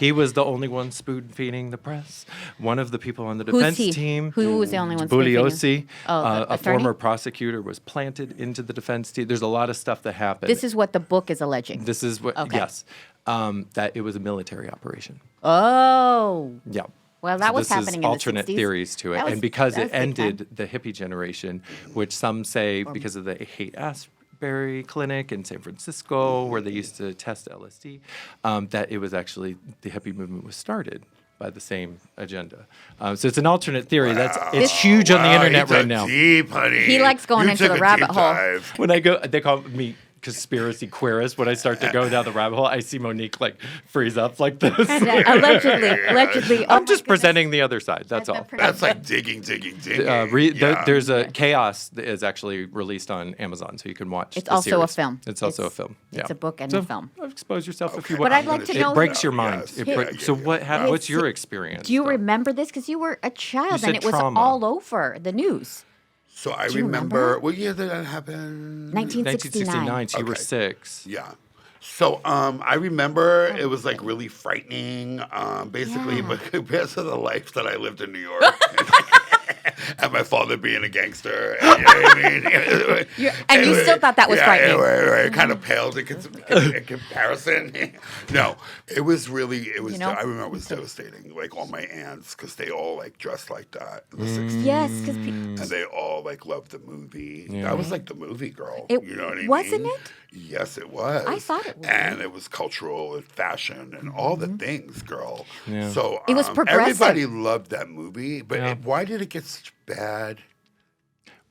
He was the only one spoon feeding the press. One of the people on the Who's defense he? team, Who was the only one spoon-feeding him? Bugliosi, Oh, the a attorney? former prosecutor, was planted into the defense team. There's a lot of stuff that happened. This is what the book is alleging. This is what, Okay. yes, that it was a military operation. Oh. Yeah. Well, that was this happening in is the alternate 60s. theories to it. That was- And because that it was big time. ended the hippie generation, which some say because of the hate Asbury clinic in San Francisco, where they used to test LSD, that it was actually the hippie movement was started by the same agenda. So it's an alternate theory. It's huge on the internet he right dug now. Deep, honey. He likes going You into took the a rabbit deep hole. dive. When I go, they call me conspiracy queerist. When I start to go down the rabbit hole, I see Monique like freeze up like this. allegedly. I'm just presenting the other side. That's all. That's like digging. There's a Chaos that is actually released on Amazon, so you can watch. It's the also a series. film. It's also a film. Yeah. It's a book and so a film. Expose yourself if you Okay. want. But I'd like to know- It breaks your mind. Yes. It Yeah, break- yeah, so yeah. what's your experience? Do you though? remember this? Because you were a child said and it was trauma. all over the news. So I Do you remember. remember? What year did that happen? 1969. 1969. So you were Okay. 6. Yeah. So I remember it was like really frightening, basically, Yeah. but compared to the life that I lived in New York. and my father being a gangster. And, you know what I mean? And you still thought that was frightening. Right. It kind of paled in comparison. No, it was really, I remember it was devastating. Like all my aunts, because they all like dressed like that in the 60s. Yes, because And they all like loved the movie. That was like the movie, girl. You know what I mean? Wasn't it? Yes, it was. I thought it was. And it was cultural and fashion and all the things, girl. Yeah. So It was progressive. everybody loved that movie, but why did it get such bad?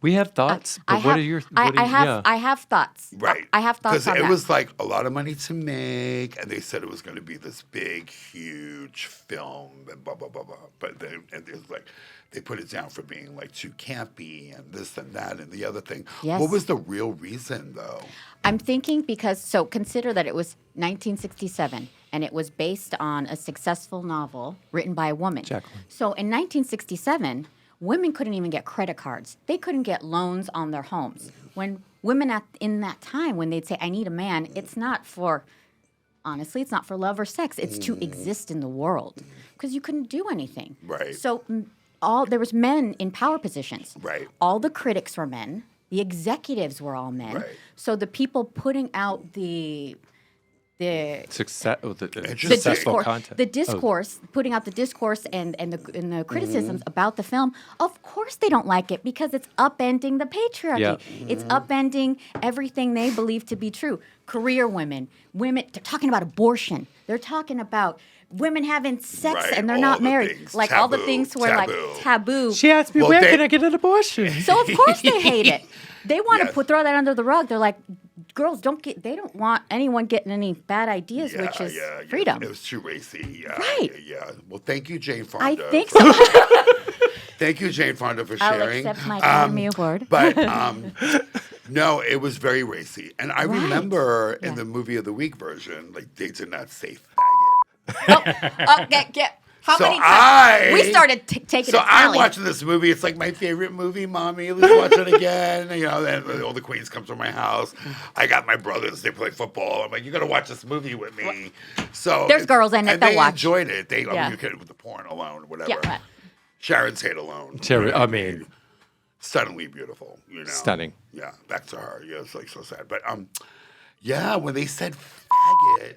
We have thoughts, but what are your? I have thoughts. Right. I have thoughts on Because it that. was like a lot of money to make, and they said it was going to be this big, huge film, and blah, blah, blah, blah. But it was like, they put it down for being like too campy and this and that and the other thing. Yes. What was the real reason, though? I'm thinking so consider that it was 1967 and it was based on a successful novel written by a woman. Jacqueline. So in 1967, women couldn't even get credit cards. They couldn't get loans on their homes. When women in that time, when they'd say, I need a man, it's not for, honestly, it's not for love or sex. It's to exist in the world because you couldn't do anything. Right. So there was men in power positions. Right. All the critics were men. The executives were all men. Right. So the people putting out the successful discourse, content. the discourse, putting out the discourse and the criticisms about the film. Of course, they don't like it because it's upending the patriarchy. Yeah. It's upending everything they believe to be true. Career women. They're talking about abortion. They're talking about women having sex Right, and they're all not the married. things, Like all the taboo, things were taboo. like taboo. She asked me, Well, where they- can I get an abortion? So of course they hate it. They want Yes. to throw that under the rug. They're like, girls they don't want anyone getting any bad ideas, which is freedom. It was too racy. Yeah, Right. Yeah. Well, thank you, Jane Fonda. I think so. Thank you, Jane Fonda, for I'll sharing. accept my Academy Award. But no, it was very racy. And I Right. remember in Yeah. the movie of the week version, like they did not say faggot. How So many times? We started taking So a I'm tally. watching this movie. It's like my favorite movie, Mommy. Let's watch it again. You know, then all the queens come to my house. I got my brothers. They play football. I'm like, you got to watch this movie with me. So There's girls in it and that they watch. enjoyed it. I Yeah. mean, you could with the porn alone, whatever. Yeah, right. Sharon Tate alone. I mean, Stunningly beautiful. You know, stunning. Yeah, back to her. Yeah, it's like so sad. But yeah, when they said faggot,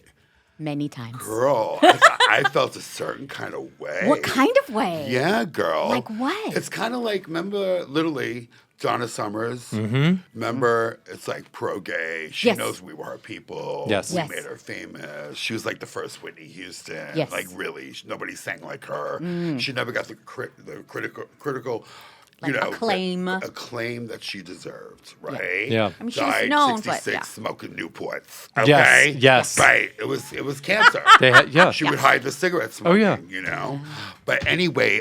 Many times. girl, I felt a certain kind of way. What kind of way? Yeah, girl. Like what? It's kind of like, remember, literally, Donna Summers. Remember, it's like pro-gay. She Yes. knows we were her people. Yes. We Yes. made her famous. She was like the first Whitney Houston. Yes. Like really, nobody sang like her. She never got the critical. Like acclaim. Acclaim that she deserved, right? Yeah. I mean, she was Died known, 66 but yeah. smoking Newports. Yes, Okay? yes. Right. It was cancer. She would hide the cigarette smoking, yeah. you know? But anyway,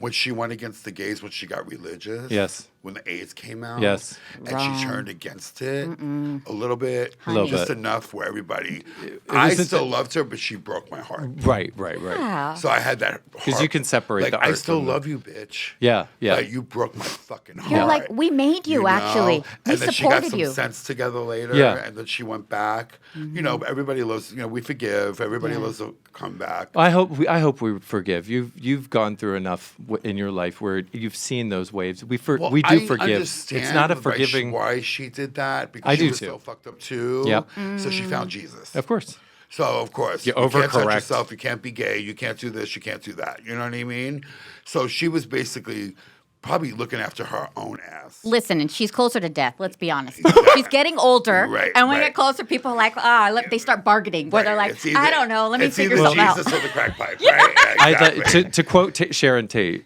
when she went against the gays, when she got religious, Yes. when the AIDS came out, Yes. and Wrong. she turned against it a little bit, Little just bit. enough where everybody, I wasn't still the- loved her, but she broke my heart. Right. Yeah. So I had that Because you can separate like, the I art still from the- love you, bitch. Yeah. But you broke my fucking heart. You're like, we made you, know? actually. We And then she got supported some you. sense together later. Yeah. And then she went back. You know, everybody loves, we forgive. Everybody loves to come back. I hope we forgive. You've gone through enough in your life where you've seen those waves. We do I forgive. understand It's not a why forgiving. why she did that because I she do was too. so fucked up too. Yep. So she found Jesus. Of course. So of course You can't touch overcorrect. yourself. You can't be gay. You can't do this. You can't do that. You know what I mean? So she was basically probably looking after her own ass. Listen, and she's closer to death. Let's be honest. She's getting older, Right, and when we right. get closer, people are like, they start bargaining. Where they're like, It's either- I don't know. Let me it's figure either something out. Jesus or the crack pipe, right? Yeah, exactly. To quote Sharon Tate,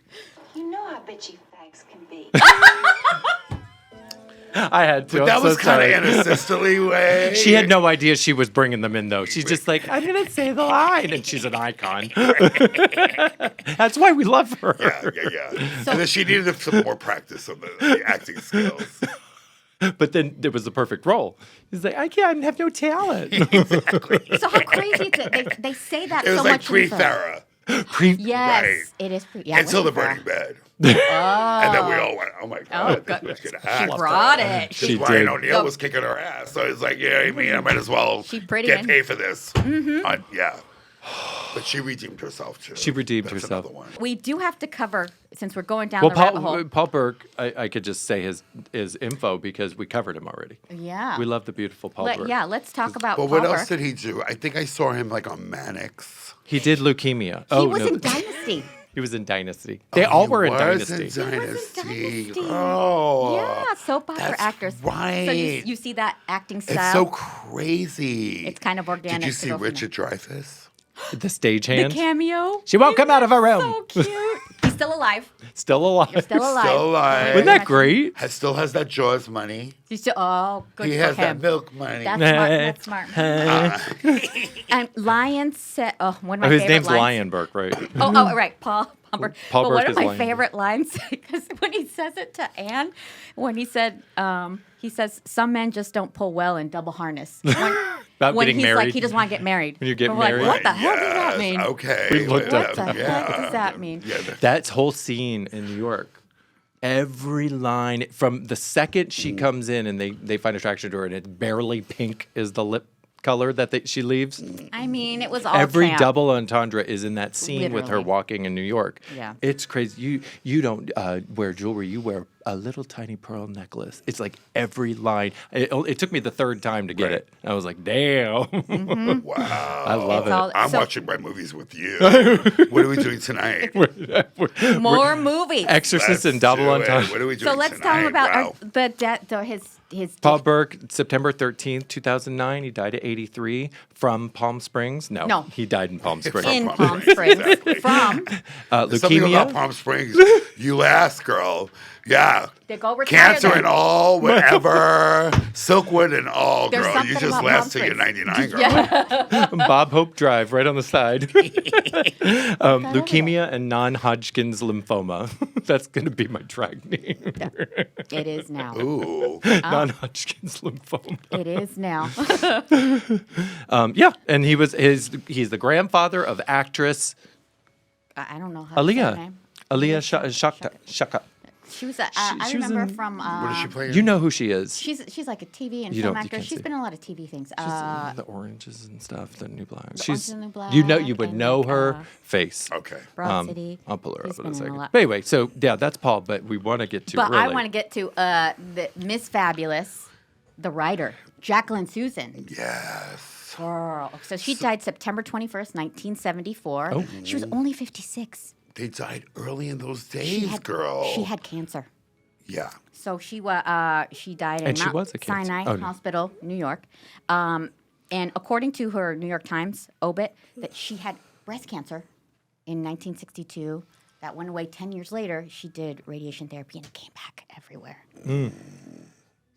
You know how bitchy fags can be. I had to. But I'm that so was kind sorry. of in a sisterly way. She had no idea she was bringing them in, though. She's just like, I'm going to say the line. And she's an icon. That's why we love her. Yeah. And then she needed some more practice on the acting skills. But then there was the perfect role. He's like, I have no talent. So how crazy is it? They say that It was so like much. in the film. pre-Farrah. Yes, Right. it is. Yeah, Until the when burning bed. Oh. And then we all went, oh my God, God. this bitch can She act. brought it. She She, Ryan did. O'Neal was kicking her ass. So it's like, yeah, I mean, I might as well She pretty get and- paid for this. Yeah. But she redeemed herself, too. She redeemed That's herself. another one. We do have to cover, since we're going down the rabbit hole. Paul Burke, I could just say his info because we covered him already. Yeah. We love the beautiful Paul Burke. Yeah, let's talk about But Paul what else Burke. did he do? I think I saw him like on Mannix. He did leukemia. He was in Dynasty. He was in Dynasty. They all were in He was Dynasty. in Dynasty. Dynasty. Oh. Yeah, soap opera that's actors. right. So you see that acting style. It's so crazy. It's kind of organic. Did you to see go from Richard Dreyfuss? The stagehand. there. The cameo. She won't come out of her room. So cute. He's still alive. Still alive. Still alive. Still alive. Wasn't that great? Still has that Jaws money. He's still, oh, good He for has him. that milk money. That's smart. That's smart. And Lion said, one of my His favorite name's lines. Lion Burke, right? Oh, right, Paul Burke. Paul But Burke one of is my Lion Burke. favorite lines, because when he says it to Anne, when he said, he says, some men just don't pull well in double harness. About When getting he's married. like, he doesn't want to get married. When you get We're like, married. what the hell does that Yes, mean? Okay. We looked What up. the heck does that mean? Yeah, That whole scene in New York, every line from the second she comes in and they find attraction to her and it's barely pink is the lip color that she leaves. I mean, it was all Every camp. double entendre is in that scene with her Literally. walking in New York. Yeah. It's crazy. You don't wear jewelry. You wear a little tiny pearl necklace. It's like every line. It took me the third time to get Right. it. I was like, damn. Wow. I love It's it. all- I'm so- watching my movies with you. What are we doing tonight? More movies. Exorcist and double do it. entendre. What are we doing So let's tonight? tell him about Wow. his Paul Burke, September 13th, 2009. He died at 83 from Palm Springs. No, he died in Palm Springs. in Palm Palm Springs, Springs exactly. from Something about Leukemia. Palm Springs. You last, girl. Yeah. They go retire Cancer there. and all, whatever. Silkwood and all, There's girl. You something just about last Palm till you're Springs. 99, girl. Bob Hope Drive, right on the side. Leukemia and non-Hodgkin's lymphoma. That's going to be my drag name. It is now. Ooh. Non-Hodgkin's lymphoma. It is now. Yeah, and he's the grandfather of actress I don't know how to say her Aaliyah. name. Aaliyah Shaka. She was. I she was remember in- from. What does she play? You know who she is. She's like a TV and You film don't- you actor. can't She's see. been in a lot of TV things. The oranges and stuff, the new black. Orange She's and the New you would Black know and, her like, face. Okay. Broad City. I'll pull her He's up in a been in a second. lot. But anyway, so yeah, that's Paul. But we want to get to But really. I want to get to the Miss Fabulous, the writer, Jacqueline Susann. Yes. Girl. So she died September 21st, 1974. Oh. She was only 56. They died early in those days, girl. She had cancer. Yeah. So she died in And she Mount was a cancer. Sinai Oh, no. Hospital, New York. And according to her New York Times obit, that she had breast cancer in 1962. That went away 10 years later. She did radiation therapy and it came back everywhere.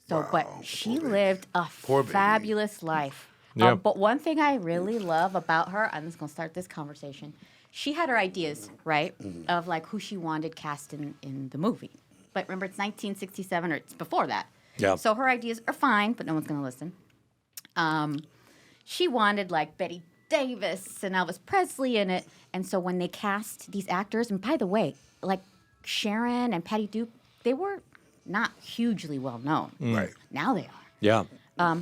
So, but she lived a Poor baby. fabulous life. Yeah. But one thing I really love about her, I'm just going to start this conversation. She had her ideas, right, of like who she wanted cast in the movie. But remember, it's 1967 or it's before that. Yeah. So her ideas are fine, but no one's going to listen. She wanted like Betty Davis and Elvis Presley in it. And so when they cast these actors, and by the way, like Sharon and Patty Duke, they were not hugely well known. Right. Now they are. Yeah.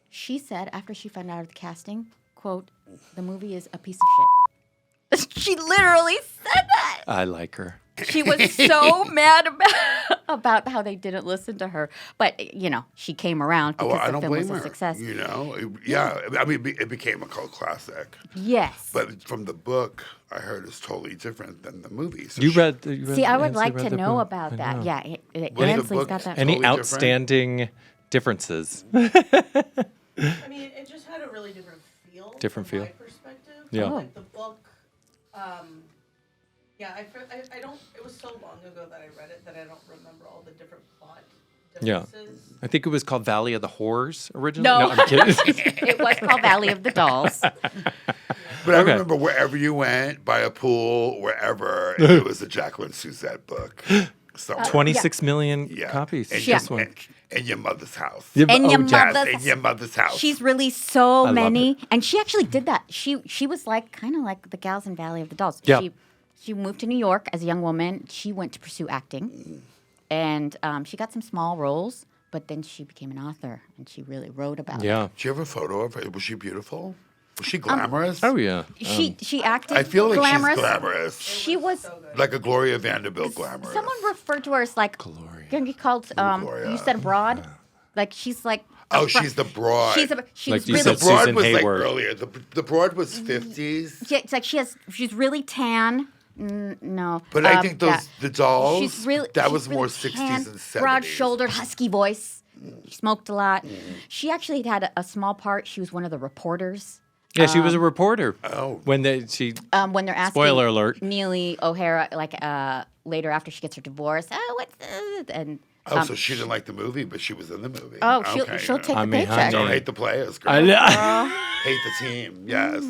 She said after she found out of the casting, quote, the movie is a piece of shit. She literally said that. I like her. She was so mad about how they didn't listen to her. But, you know, she came around because Well, I the don't film was blame a her. success. You know, yeah. I mean, it became a cult classic. Yes. But from the book, I heard it's totally different than the movie. So You she- read. See, I would Ansley like read to the know book. about I that. know. Yeah, Was the Ansley's book got that. Any totally different? outstanding differences? I mean, it just had a really different feel. Different from feel. my perspective. Yeah. Oh. Like the book, yeah, I don't. It was so long ago that I read it that I don't remember all the different plot Yeah. differences. I think it was called Valley of the Whores originally. No. I'm kidding. It was called Valley of the Dolls. But I Okay. remember wherever you went, by a pool, wherever, it was a Jacqueline Susann book. Somewhere. 26 million Yeah. copies. In, Yeah. This one. in your mother's house. Yeah, And your oh, Yes, mother's- in your mother's house. She's released so love many, and she actually did that. She was like kind of like the gals in Valley of the Dolls. Yeah. She moved to New York as a young woman. She went to pursue acting, and she got some small roles. But then she became an author, and she really wrote about it. Yeah. Do you have a photo of her? Was she beautiful? Was she glamorous? Oh yeah. She acted. I feel like glamorous. she's glamorous. She was. Like a Gloria Vanderbilt glamorous. Someone referred to her as like. Gloria. Can you called? Gloria. You said broad. Like she's like. Oh, she's the broad. She's Like really. you the said, broad Susan was Hayward. like earlier. The broad was 50s. Yeah, it's like she's really tan. No. But I think the dolls, She's really, that she's was more really 60s tan, and 70s. Broad-shouldered, husky voice. She smoked a lot. She actually had a small part. She was one of the reporters. Yeah, she was a reporter. Oh. When When they're asking Spoiler alert. Neely O'Hara, like later after she gets her divorce, what's and So she didn't like the movie, but she was in the movie. she'll take I the mean, paycheck. Don't hate the players, girl. I know. Hate the team, yes.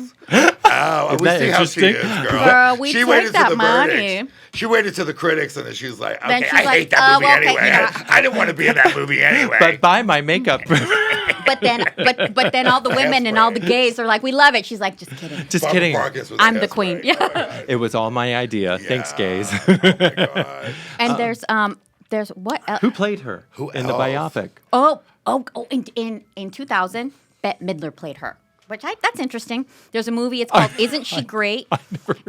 Oh, we that see how she interesting? is, girl. Girl, we she take waited that to the money. verdict. She waited to the critics, and then she was like, Then okay, she's I like, hate that movie well, okay, anyway. yeah. I didn't want to be in that movie anyway. But buy my makeup. But then all the women and all the gays are like, we love it. She's like, just kidding. Just Barbara kidding. Parkins was I'm like, the "That's queen." right, Yeah. right. It was all my idea. Thanks, gays. Oh my God. And there's what else? Who played her Who in the else? biopic? Oh! In 2000, Bette Midler played her, that's interesting. There's a movie. It's called "Isn't She Great?"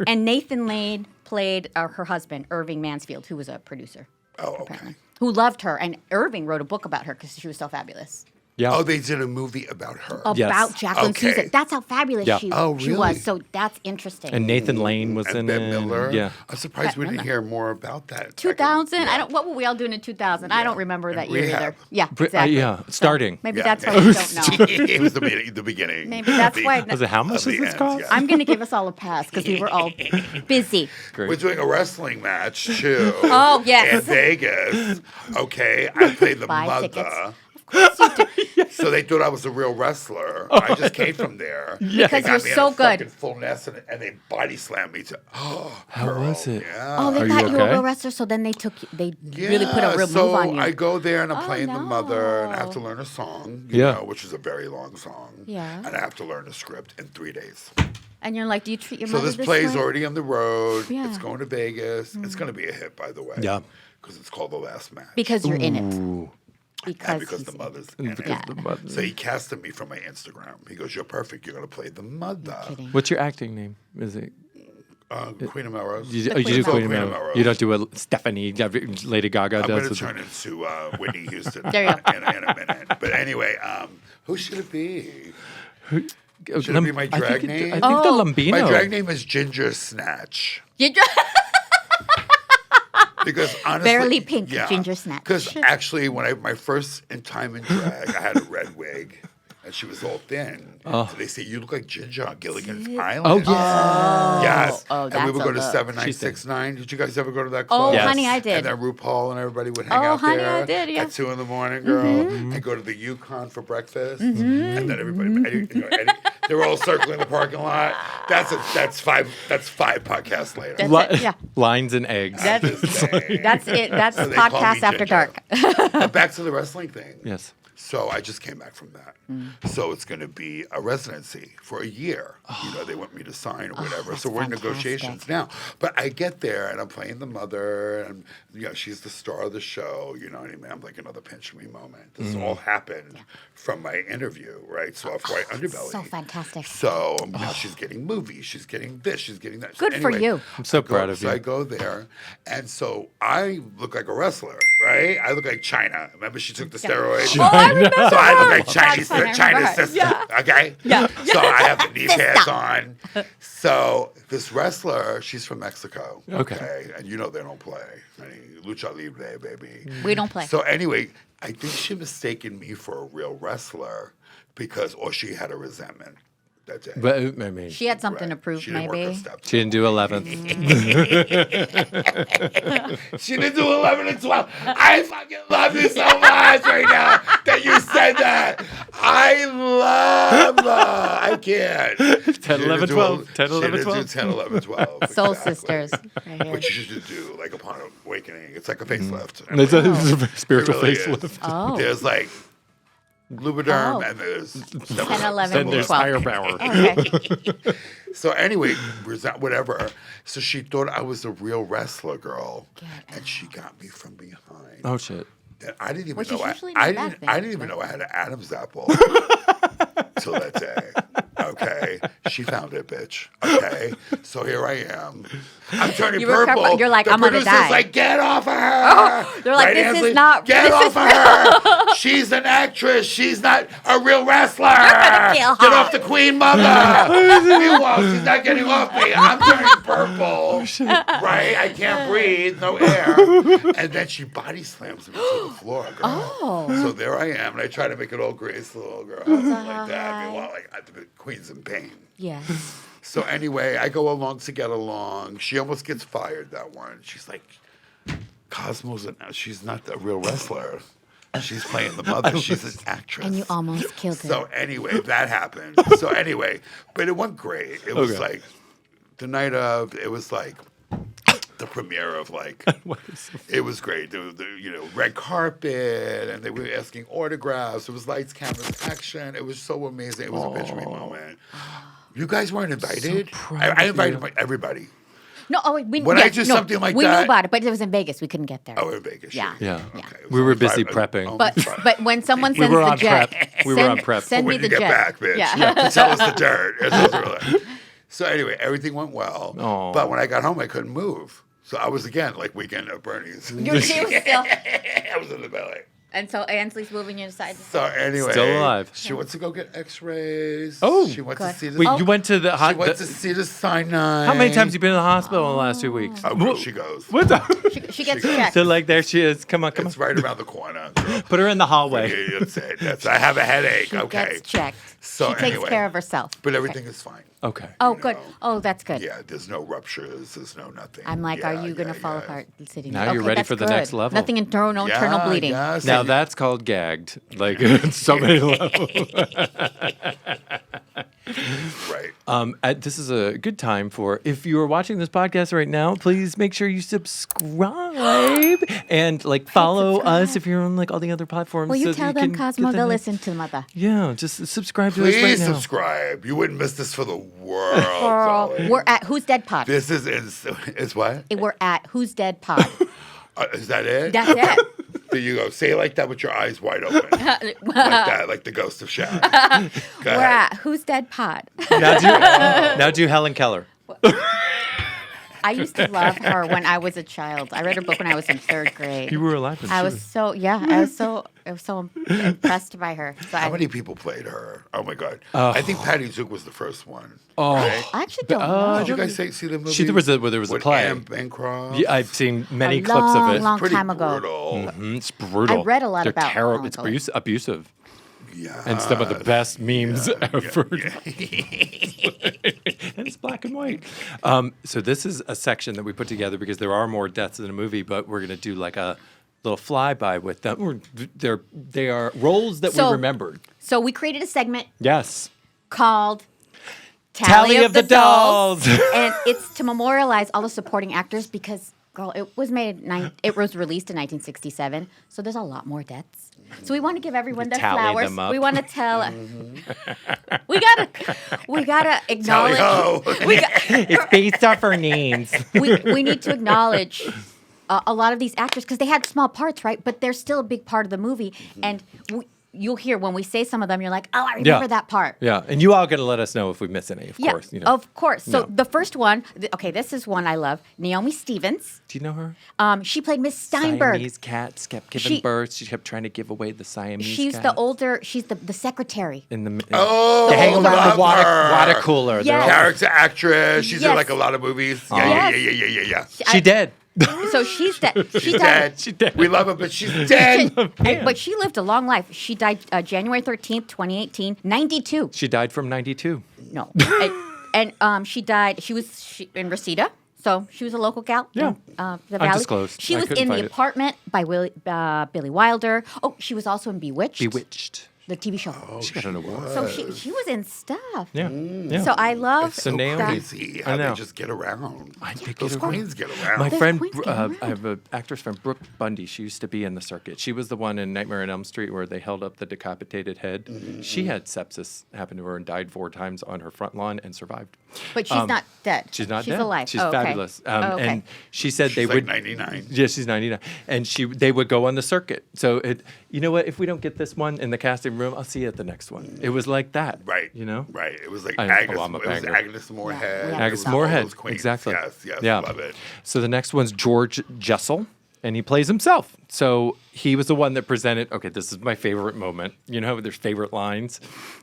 And Nathan Lane played her husband, Irving Mansfield, who was a producer. Oh, okay. Apparently, who loved her, and Irving wrote a book about her because she was so fabulous. Yeah. Oh, they did a movie about her. Yes. About Jacqueline Okay. Susann. That's how fabulous Yeah. she really? was. So that's interesting. And Nathan Lane was And in Bette it. Midler. Yeah. I'm surprised Bette we didn't Midler. hear more about that. 2000. Yeah. I don't. What were we all doing in 2000? I don't remember that year Rehab. either. Yeah, exactly. Yeah, starting. Maybe Yeah. that's why we don't know. It was the beginning. Maybe that's why. Was it how much Of is the this end, cost? yeah. I'm going to give us all a pass because we were all busy. Great. We're doing a wrestling match too. Oh, yes. In Vegas. Okay, I played the Buy mother. tickets. Of course you do. So they thought I was a real wrestler. I just came from there. Because They got you're me in so a good. fucking full nest and they body slammed me to. Oh, How girl, was it? Yeah. Oh, they Are thought you you were a okay? real wrestler, so then they really put a real so move on you. I go there and I'm playing the mother, and I have no. to learn a song, Yeah. which is a very long song. Yeah. And I have to learn a script in 3 days. And you're like, do you treat your So mother this this play's way? already on the road. Yeah. It's going to Vegas. It's going to be a hit, by the way. Yeah. Because it's called The Last Match. Because you're in it. Ooh. And because he's the in it. mother's in it. Yeah. The button. So he casted me from my Instagram. He goes, "You're perfect. You're going to play the mother." Kidding. What's your acting name? Is it? Queen of Melrose. You Queen do of Queen of Melrose. Melrose. You don't do a Stephanie, Lady Gaga I'm going does. to turn into Whitney Houston There you go. in a minute. But anyway, who should it be? Should it Lum- be my I drag think name? I think the Lumbino. My drag name is Ginger Snatch. You Because honestly, Barely pink Ginger Snatch. Because actually, when my first time in drag, I had a red wig, and she was all thin. So they say you look like Ginger on Gilligan's Island. Oh, yes. Yes. Oh, and we would that's go a to look. 7969. Did you guys ever go to that Oh, club? Yes. honey, I did. And then RuPaul and everybody would hang Oh, out honey, there I did, yeah. at 2 in the morning, girl, and go to the Yukon for breakfast. And then everybody, they were all circling the parking lot. That's five podcasts later. That's it, yeah. Lines and eggs. I'm just saying. That's it. That's So they call me podcast after Ginger. dark. But back to the wrestling thing. Yes. So I just came back from that. So it's going to be a residency for a year. They want me to sign or whatever. So we're in fantastic. negotiations now. But I get there and I'm playing the mother, and she's the star of the show. You know what I mean? I'm like another pinch me moment. This all happened from my interview, right? So off White Underbelly. So fantastic. So now she's getting movies. She's getting this. She's getting that. Good for you. I'm so proud of So you. I go there, and so I look like a wrestler, right? I look like China. Remember, she took the steroids. Oh, I remember So I look like her. Chinese, That's fine, I China's remember her. sister. Yeah. Okay? Yeah. So I have the knee pads Sister. on. So this wrestler, she's from Mexico. Okay. And they don't play. I mean, lucha libre, baby. We don't play. So anyway, I think she mistaken me for a real wrestler or she had a resentment that day. But I mean, She had something to Right. prove, She didn't work her maybe. steps. she didn't do 11th. She didn't do 11 and 12. I fucking love you so much right now that you said that. I love her. I can't. 10, 11, 12. 10, 11, 12. She didn't do 10, 11, 12. Soul Exactly. sisters. Right here. Which you should do, like, upon awakening. It's like a facelift. It's a spiritual It really is. facelift. Oh. There's, like, Lubriderm, Oh. and there's... 10, 11, Then there's 12. higher power. Okay. So anyway, whatever. So she thought I was a real wrestler girl, and she got me from behind. Oh, shit. And I didn't even Which know is usually I not a bad didn't thing, I didn't even but- know I had an Adam's apple till that day. Okay, she found it, bitch. Okay, so here I am. I'm turning You were purple. careful. You're like, the I'm gonna producer's die. like, get off of her. They're like, Right, this Ansley? is not. Get this off is of her. She's an actress. She's not a real wrestler. gonna kill Get her. off the queen mother. Meanwhile, she's not getting off me. I'm turning purple. Right? I can't breathe. No air. And then she body slams me to the floor, girl. Oh. So there I am, and I try to make it all graceful, girl. Like that. Meanwhile, like, the queen's in pain. Yes. So anyway, I go along to get along. She almost gets fired, that one. She's like, Cosmo's she's not a real wrestler. She's playing the mother. She's an actress. And you almost killed her. So anyway, that happened. So anyway, but it went great. It was like the night of, it was like the premiere of like, it was great. The red carpet, and they were asking autographs. It was lights, cameras, action. It was so amazing. It was a victory moment. You guys weren't invited? I invited everybody. No, When I do something like we that- knew about it, but it was in Vegas. We couldn't get there. Oh, in Vegas. Yeah. Yeah. Okay. It was We were only busy 5 prepping. oh, But when someone We sends were the on jet, prep. We were on prep. Send me when the you get jet. back, bitch. Yeah. To tell us the dirt. That's what we're like. So anyway, everything went well. Aw. But when I got home, I couldn't move. So I was again like weekend at Bernie's. You're still. I was in the belly. And so Ansley's moving you aside. So anyway, Still alive. She went to go get X-rays. Oh. She went to Good. see the. Wait, you went to the She hot. went to see the cyanide. How many times you been in the hospital in the last 2 weeks? Oh, girl, she goes. What the? She gets She goes. checked. So like there she is. Come on. It's right around the corner. Girl. Put her in the hallway. Yeah, that's it. I have a headache. She Okay. gets checked. So she takes anyway. care of herself. But everything is fine. Okay. Oh, you good. know. Oh, that's good. Yeah, there's no ruptures. There's no nothing. I'm like, Yeah, are you going to yeah, fall yeah. apart sitting Now there? you're Okay, ready that's for the good. next level. Nothing internal bleeding. Yes. Now that's called gagged. Like so many levels. Right. This is a good time for, if you are watching this podcast right now, please make sure you subscribe and like follow us if you're on like all the other platforms. Well, you so tell that them, can Cosmo, get the they'll next- listen to Mother. Yeah, just subscribe to us right Please now. subscribe. You wouldn't miss this for the world. Girl, darling. we're at Who's Dead Pod. This is it's what? We're at Who's Dead Pod. Is that it? That's it. There you go. Say it like that with your eyes wide open. Like that, like the ghost of Sharon. Go We're ahead. at Who's Dead Pod. Now do Helen Keller. I used to love her when I was a child. I read her book when I was in 3rd grade. You were alive when I she was so impressed by her. So How I many people played her? Oh my God. I think Patty Zook was the first one. Oh. Right? I actually don't know. Did you guys see the movie? There was a with play. Anne Bancroft? Yeah, I've seen many A clips of it. long Pretty time ago. brutal. Mhm, it's brutal. I read a lot They're about terrible. It's Helen Keller. abusive. Yeah. And some of the best memes ever. Yeah. And it's black and white. So this is a section that we put together because there are more deaths in the movie, but we're going to do like a little flyby with them. They are roles that So- we remembered. So we created a segment Yes. called Tally of the Dolls. And it's to memorialize all the supporting actors because, girl, it was released in 1967, so there's a lot more deaths. So we want to give everyone their Tally flowers. them up. We want to tell. we gotta acknowledge. Tally-ho. It's based off our names. we need to acknowledge a lot of these actors because they had small parts, right? But they're still a big part of the movie, and you'll hear when we say some of them, you're like, oh, I remember that part. Yeah, and you all got to let us know if we miss any, of course. You know. Of course. So Yeah. the first one, this is one I love. Naomi Stevens. Do you know her? She played Miss Steinberg. Siamese cats kept giving birth. She kept trying to give away the Siamese She's cat. the older. She's the secretary. In the Oh, they hang around love the water her. cooler. They're Yes. all- Character actress. She's in Yes. like a lot of movies. Yes. Yeah. She dead. So she's dead. She's dead. She's dead. We love her, but she's dead. But she lived a long life. She died January 13th, 2018, 92. She died from 92. No. and she died. She was in Reseda. So she was a local gal. Yeah. In, the Valley. Undisclosed. She I was couldn't in The find it. Apartment by Billy Wilder. Oh, she was also in Bewitched. Bewitched. The TV show. She got an award. So she was in stuff. Yeah. Yeah. So I love So So Naomi- crazy I how know. they just get around. They get Those around. queens get around. My Those friend, queens get around. I have an actress friend, Brooke Bundy. She used to be in the circuit. She was the one in Nightmare on Elm Street where they held up the decapitated head. She had sepsis happen to her and died 4 times on her front lawn and survived. But she's not dead. She's not She's dead. alive. She's Oh, okay. fabulous. Oh, okay. And she said She's they like would 99. Yeah, she's 99, and they would go on the circuit. So you know what? If we don't get this one in the casting same room. I'll see you at the next one. It was like that. Right. You know? Right. It was like I'm Agnes. a It was banger. Agnes Moorehead. Yeah. It Agnes was all Moorehead. those queens. Exactly. Yes. Yeah. Love it. So the next one's George Jessel, and he plays himself. So he was the one that presented. Okay, this is my favorite moment. You know how there's favorite lines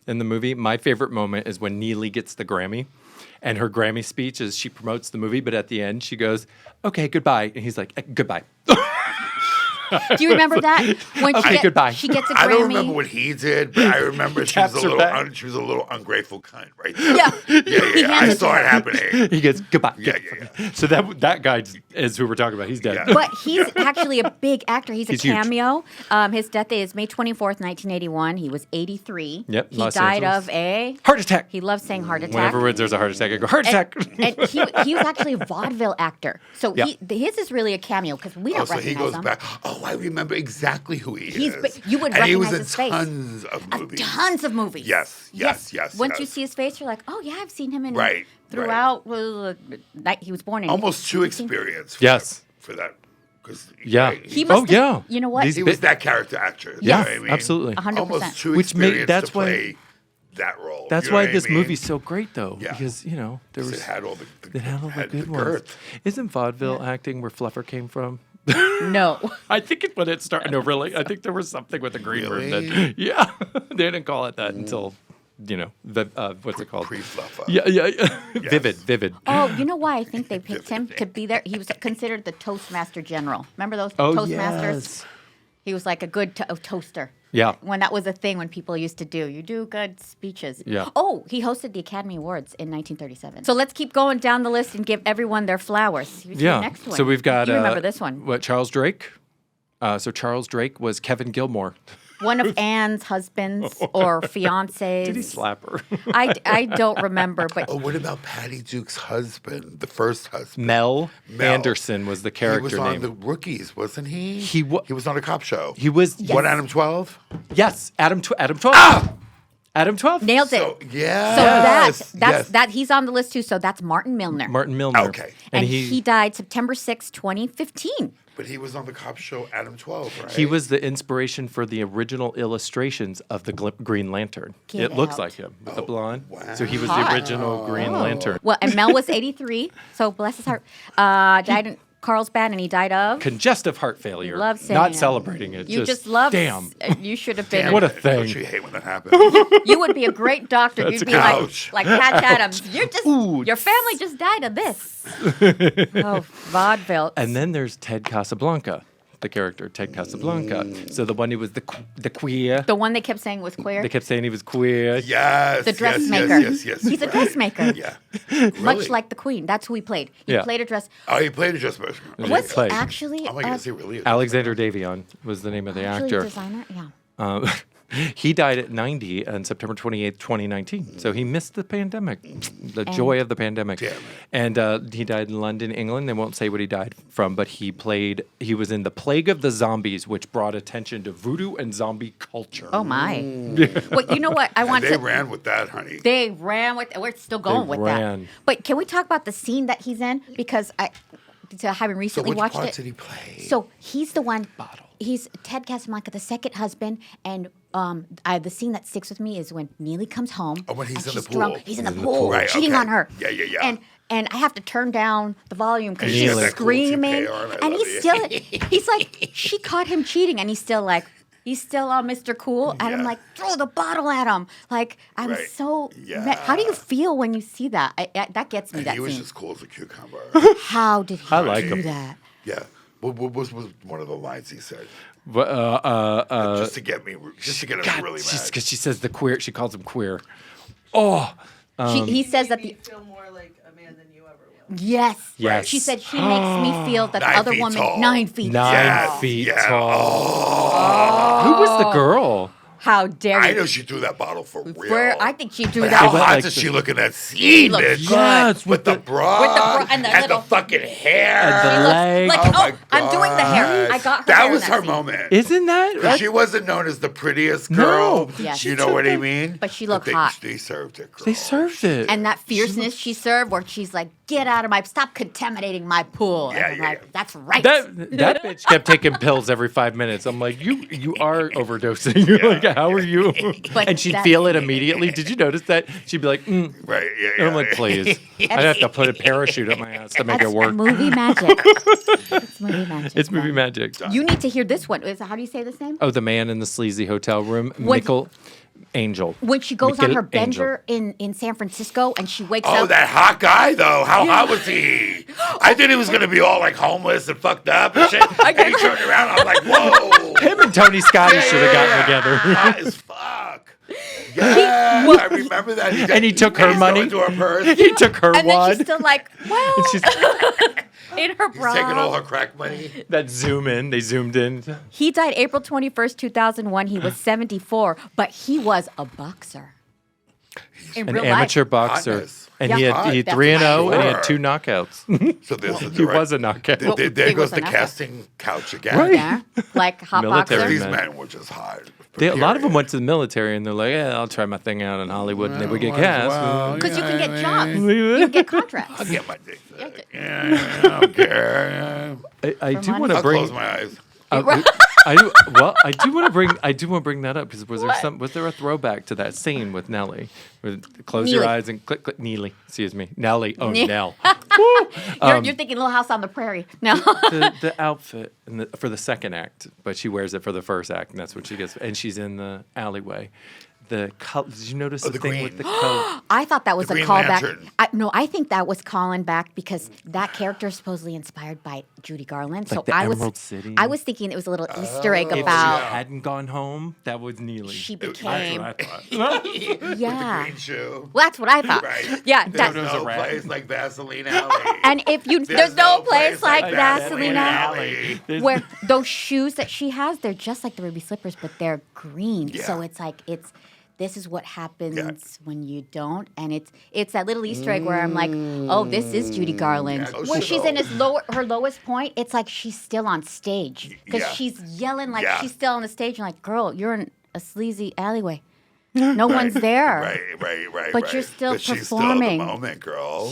in the movie? My favorite moment is when _𝘰𝘰𝘰 gets the Grammy. And her Grammy speech is she promotes the movie, but at the end she goes, "Okay, goodbye." And he's like, "Goodbye." Do you remember that? When Okay, goodbye. She gets a Grammy. I don't remember what he did, but I remember she was Taps her back. she was a little ungrateful cunt, right? There. Yeah. Yeah. I handed saw to it her. happening. He goes, "Goodbye." Yeah. So that guy is who we're talking about. He's dead. Yeah. But he's actually a big actor. He's a He's huge. cameo. His death date is May 24th, 1981. He was 83. Yep, He Los died Angeles. of a... Heart attack. He loves saying heart attack. Whenever there's a heart attack, I go, "Heart attack." And he was actually a vaudeville actor. So Yeah. his is really a cameo because we Oh, don't so he recognize goes him. back. Oh, I remember exactly who he He's is. you would and he was recognize in his face. tons of movies. Tons of movies. Yes. Once you see his face, you're like, oh yeah, I've seen him in Right, throughout. He was born in almost too experienced. Yes. For that. Because Yeah. He Oh, must yeah. have, you know what? These he was that character actor. Yeah, You know what I mean? absolutely. 100%. Almost too Which made- experienced that's to why- play that role. That's You know why what I this mean? movie's so great, though, Yeah. because there Because was it had all the it had all the had good ones. girth. Isn't vaudeville acting where Fluffer came from? No. I think it's when it started. No, really, I think there was something with the green room. Really? That, yeah, they didn't call it that until the what's it called? Pre-fluffer. Yeah. Vivid. Oh, you know why I think they picked him to be there? He was considered the Toastmaster General. Remember those Oh, Toastmasters? yes. He was like a good toaster. Yeah. When that was a thing when people used to do. You do good speeches. Yeah. Oh, he hosted the Academy Awards in 1937. So let's keep going down the list and give everyone their flowers. Here's the Yeah. next one. So we've got. You remember this one. What, Charles Drake? So Charles Drake was Kevin Gilmore. One of Anne's husbands or fiancés. Did he slap her? I don't remember, but Oh, what about Patty Duke's husband, the first husband? Mel Mel. Anderson was the character He was on name. the Rookies, wasn't he? He was on a cop show. He was. What, Adam 12? Yes, Adam 12. Adam 12. nailed it. So, yeah. So that's he's on the list too. So that's Martin Milner. Martin Milner. Okay. And he died September 6, 2015. But he was on the cop show Adam 12, right? He was the inspiration for the original illustrations of the Green Lantern. Get it looks out. like him with the blonde. wow. So he was the original Green Lantern. Well, and Mel was 83. So bless his heart. Died in Carlsbad, and he died of. Congestive heart failure. Love saying Not it. celebrating it. You just love. Damn. You should have been. What a Don't thing. you hate when that happens? You would be a great doctor. You'd be Ouch. like Patch Adams. You're just. Your family just died of this. Oh, vaudeville. And then there's Ted Casablanca, the character Ted Casablanca. So the one who was the queer. The one they kept saying was queer. They kept saying he was queer. Yes. The dressmaker. Yes. He's a dressmaker. Yeah. Much Really? like the Queen. That's who he played. He Yeah. played a dress. Oh, he played a dressmaker. Yeah. Was he played. actually? Oh my God, is he really? Alexander Davion was the name of the actually actor. a designer? Yeah. He died at 90 on September 28th, 2019. So he missed the pandemic, the joy of the pandemic. Damn it. And he died in London, England. They won't say what he died from, but he was in The Plague of the Zombies, which brought attention to voodoo and zombie culture. Oh my. Well, you know what? I want They to. ran with that, honey. They ran with. We're still going with ran. that. But can we talk about the scene that he's in? Because I haven't So recently which watched part it. did he play? So he's the one. Bottle. He's Ted Casablanca, the second husband, and the scene that sticks with me is when Neely comes home. Oh, when he's and in the she's drunk. pool. He's in the pool, Right, cheating okay. on her. Yeah. And I have to turn down the volume because And she's he's got that cool screaming, toupee on, I and love he's it. still. He's like, she caught him cheating, and he's still like. He's still on Mr. Cool, and I'm Yeah. like, throw the bottle at him. Like, I'm Right. so. Yeah. How do you feel when you see that? That gets me. And that he was scene. just cool as a cucumber. How did he I like do him. that? Yeah. What was one of the lines he said? But, Just to get him really mad. because she says the queer, she calls him queer. Oh, He says that Made the me feel more like a man than you ever will. yes. Yes. She said she makes me feel that the 9 other feet woman tall. 9 feet. 9 Yes, feet yeah. tall. Who was the girl? How dare you? I know she threw that bottle for real. Where I think she threw But that. how went hot like does the- she look in that scene, looked bitch? good. Yes, With the bra, With the bra and the little- fucking hair. And the She looks leg. like, Oh oh, my I'm doing the hair. God. I got her That hair in was that her scene. moment. Isn't that? 'Cause she wasn't known as the prettiest girl. No. Yes. You know what I mean? But she looked they, hot. They served it, girl. They served it. And that fierceness she served, where she's like, "Get out of my, stop contaminating my pool." And Yeah, I'm yeah, like, yeah. that's right. that bitch kept taking pills every 5 minutes. I'm like, you are overdosing. Like, how are you? But And she'd that- feel it immediately. Did you notice that? She'd be like, Right. Yeah. And I'm like, yeah. please. I'd have to put a parachute up my ass to make it That's work. movie magic. It's movie magic. It's movie man. magic. You need to hear this one. How do you say this name? Oh, the man in the sleazy hotel room, When- Michael Angel. When she goes on her Angel. bender in San Francisco and she wakes Oh, up. that hot guy though. How hot was he? I thought he was gonna be all like homeless and fucked up and shit. And he turned around. I was like, whoa. Him and Tony Scotty should have gotten together. Hot as fuck. Yeah, I remember that. And he took her he's money. going to her purse. He took her and then wad. she's still like, well, And she's in her He's bra. taking all her crack money. that zoom in. They zoomed in. He died April 21st, 2001. He was 74, but he was a boxer. In An real amateur life. boxer. Hotness. And Yeah. he had Hot. 3-0 and he had Sure. 2 knockouts. So this He was a knockout. There He goes was a the knockout. casting couch again. Right. Yeah, like hot Military boxer. These man. men were just hot. A lot of them went to the military and they're like, yeah, I'll try my thing out in Hollywood and then we get cast. Well, Because you can yeah, get yeah, jobs. yeah. You get contracts. I'll get my dick. sucked. Yeah, I don't care. I do money. want to I'll bring. close my eyes. I do. Well, I do want to bring. I do want to bring that up because was there a throwback to that scene with Nelly? Where close your Neely. eyes and click, click. Neely, excuse me, Nelly. Oh, Ne- Nell. You're thinking Little House on the Prairie. No. the outfit for the second act, but she wears it for the first act, and that's what she gets. And she's in the alleyway. The color. Did you notice the the thing green. with the color? I thought that was The a Green callback. Lantern. No, I think that was calling back because that character is supposedly inspired by Judy Garland. Like so the I Emerald was, City? I was thinking it was a little Easter egg If she about hadn't gone home, that was Neely. she That's became. what I thought. Yeah. Green shoe. Well, that's what I thought. Right. Yeah. There's was a no rat. place like Vaseline Alley. And if you, there's no place like Vaseline Alley. where those shoes that she has, they're just like the ruby slippers, but they're green. So Yeah. it's like this is what happens Yeah. when you don't, and it's that little Easter egg where I'm like, oh, this is Judy Garland. Yeah, When shit. she's in her lowest point, it's like she's still on stage because Yeah. she's yelling like Yeah. she's still on the stage. And like, girl, you're in a sleazy alleyway. No one's there. Right. But you're still but she's performing. still in the moment, girl.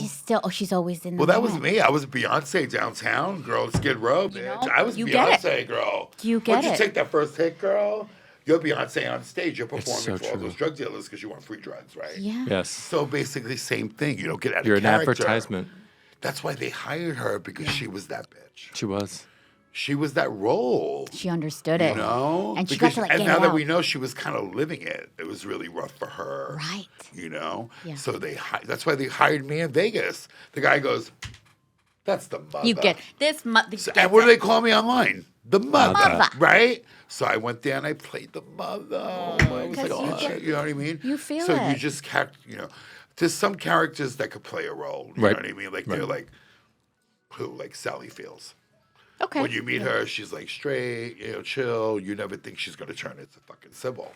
She's always in the Well, that was moment. me. I was Beyonce downtown, girl. Skid Row, bitch. know, I was you get Beyonce, girl. You get Once it. you take that first hit, girl, you're Beyonce on stage. You're performing so for all true. those drug dealers because you want free drugs, right? Yeah. Yes. So basically, same thing. You don't get out You're of an character. advertisement. That's why they hired her because she was that bitch. She was. She was that role. She understood it. You know? And she got to, like, and get now it that out. we know she was kind of living it, it was really rough for her. Right. You know? Yeah. So that's why they hired me in Vegas. The guy goes, that's the mother. You get this. And what do they call me online? The mother. Mother. Right? So I went there and I played the mother. I was like, Because oh, you get- shit, you know what I mean? you feel so it. you just there's some characters that could play a role. You Right. know what I mean? Like they're like, who? Like Sally Fields. Okay. When you meet her, she's like straight, chill. You never think she's gonna turn into fucking Sybil,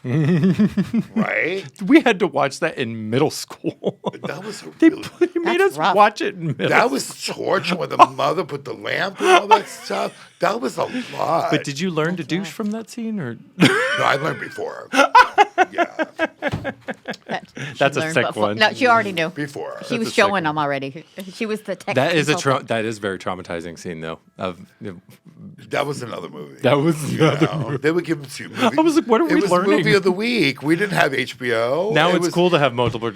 right? We had to watch that in middle school. That was They really, made That's us rough. watch it in middle that was torture when the mother put the lamp and all that stuff. That was a lot. But did you learn to douche from that scene, or No, I learned before. Yeah, That's a sick one. No, she already knew. before. She was a sick showing one. them already. She was the tech. that is consultant. that is very traumatizing scene though. That was another movie. That was another They would give it to you. I was like, what are we It was learning? movie of the week. We didn't have HBO. Now It it's was- cool to have multiple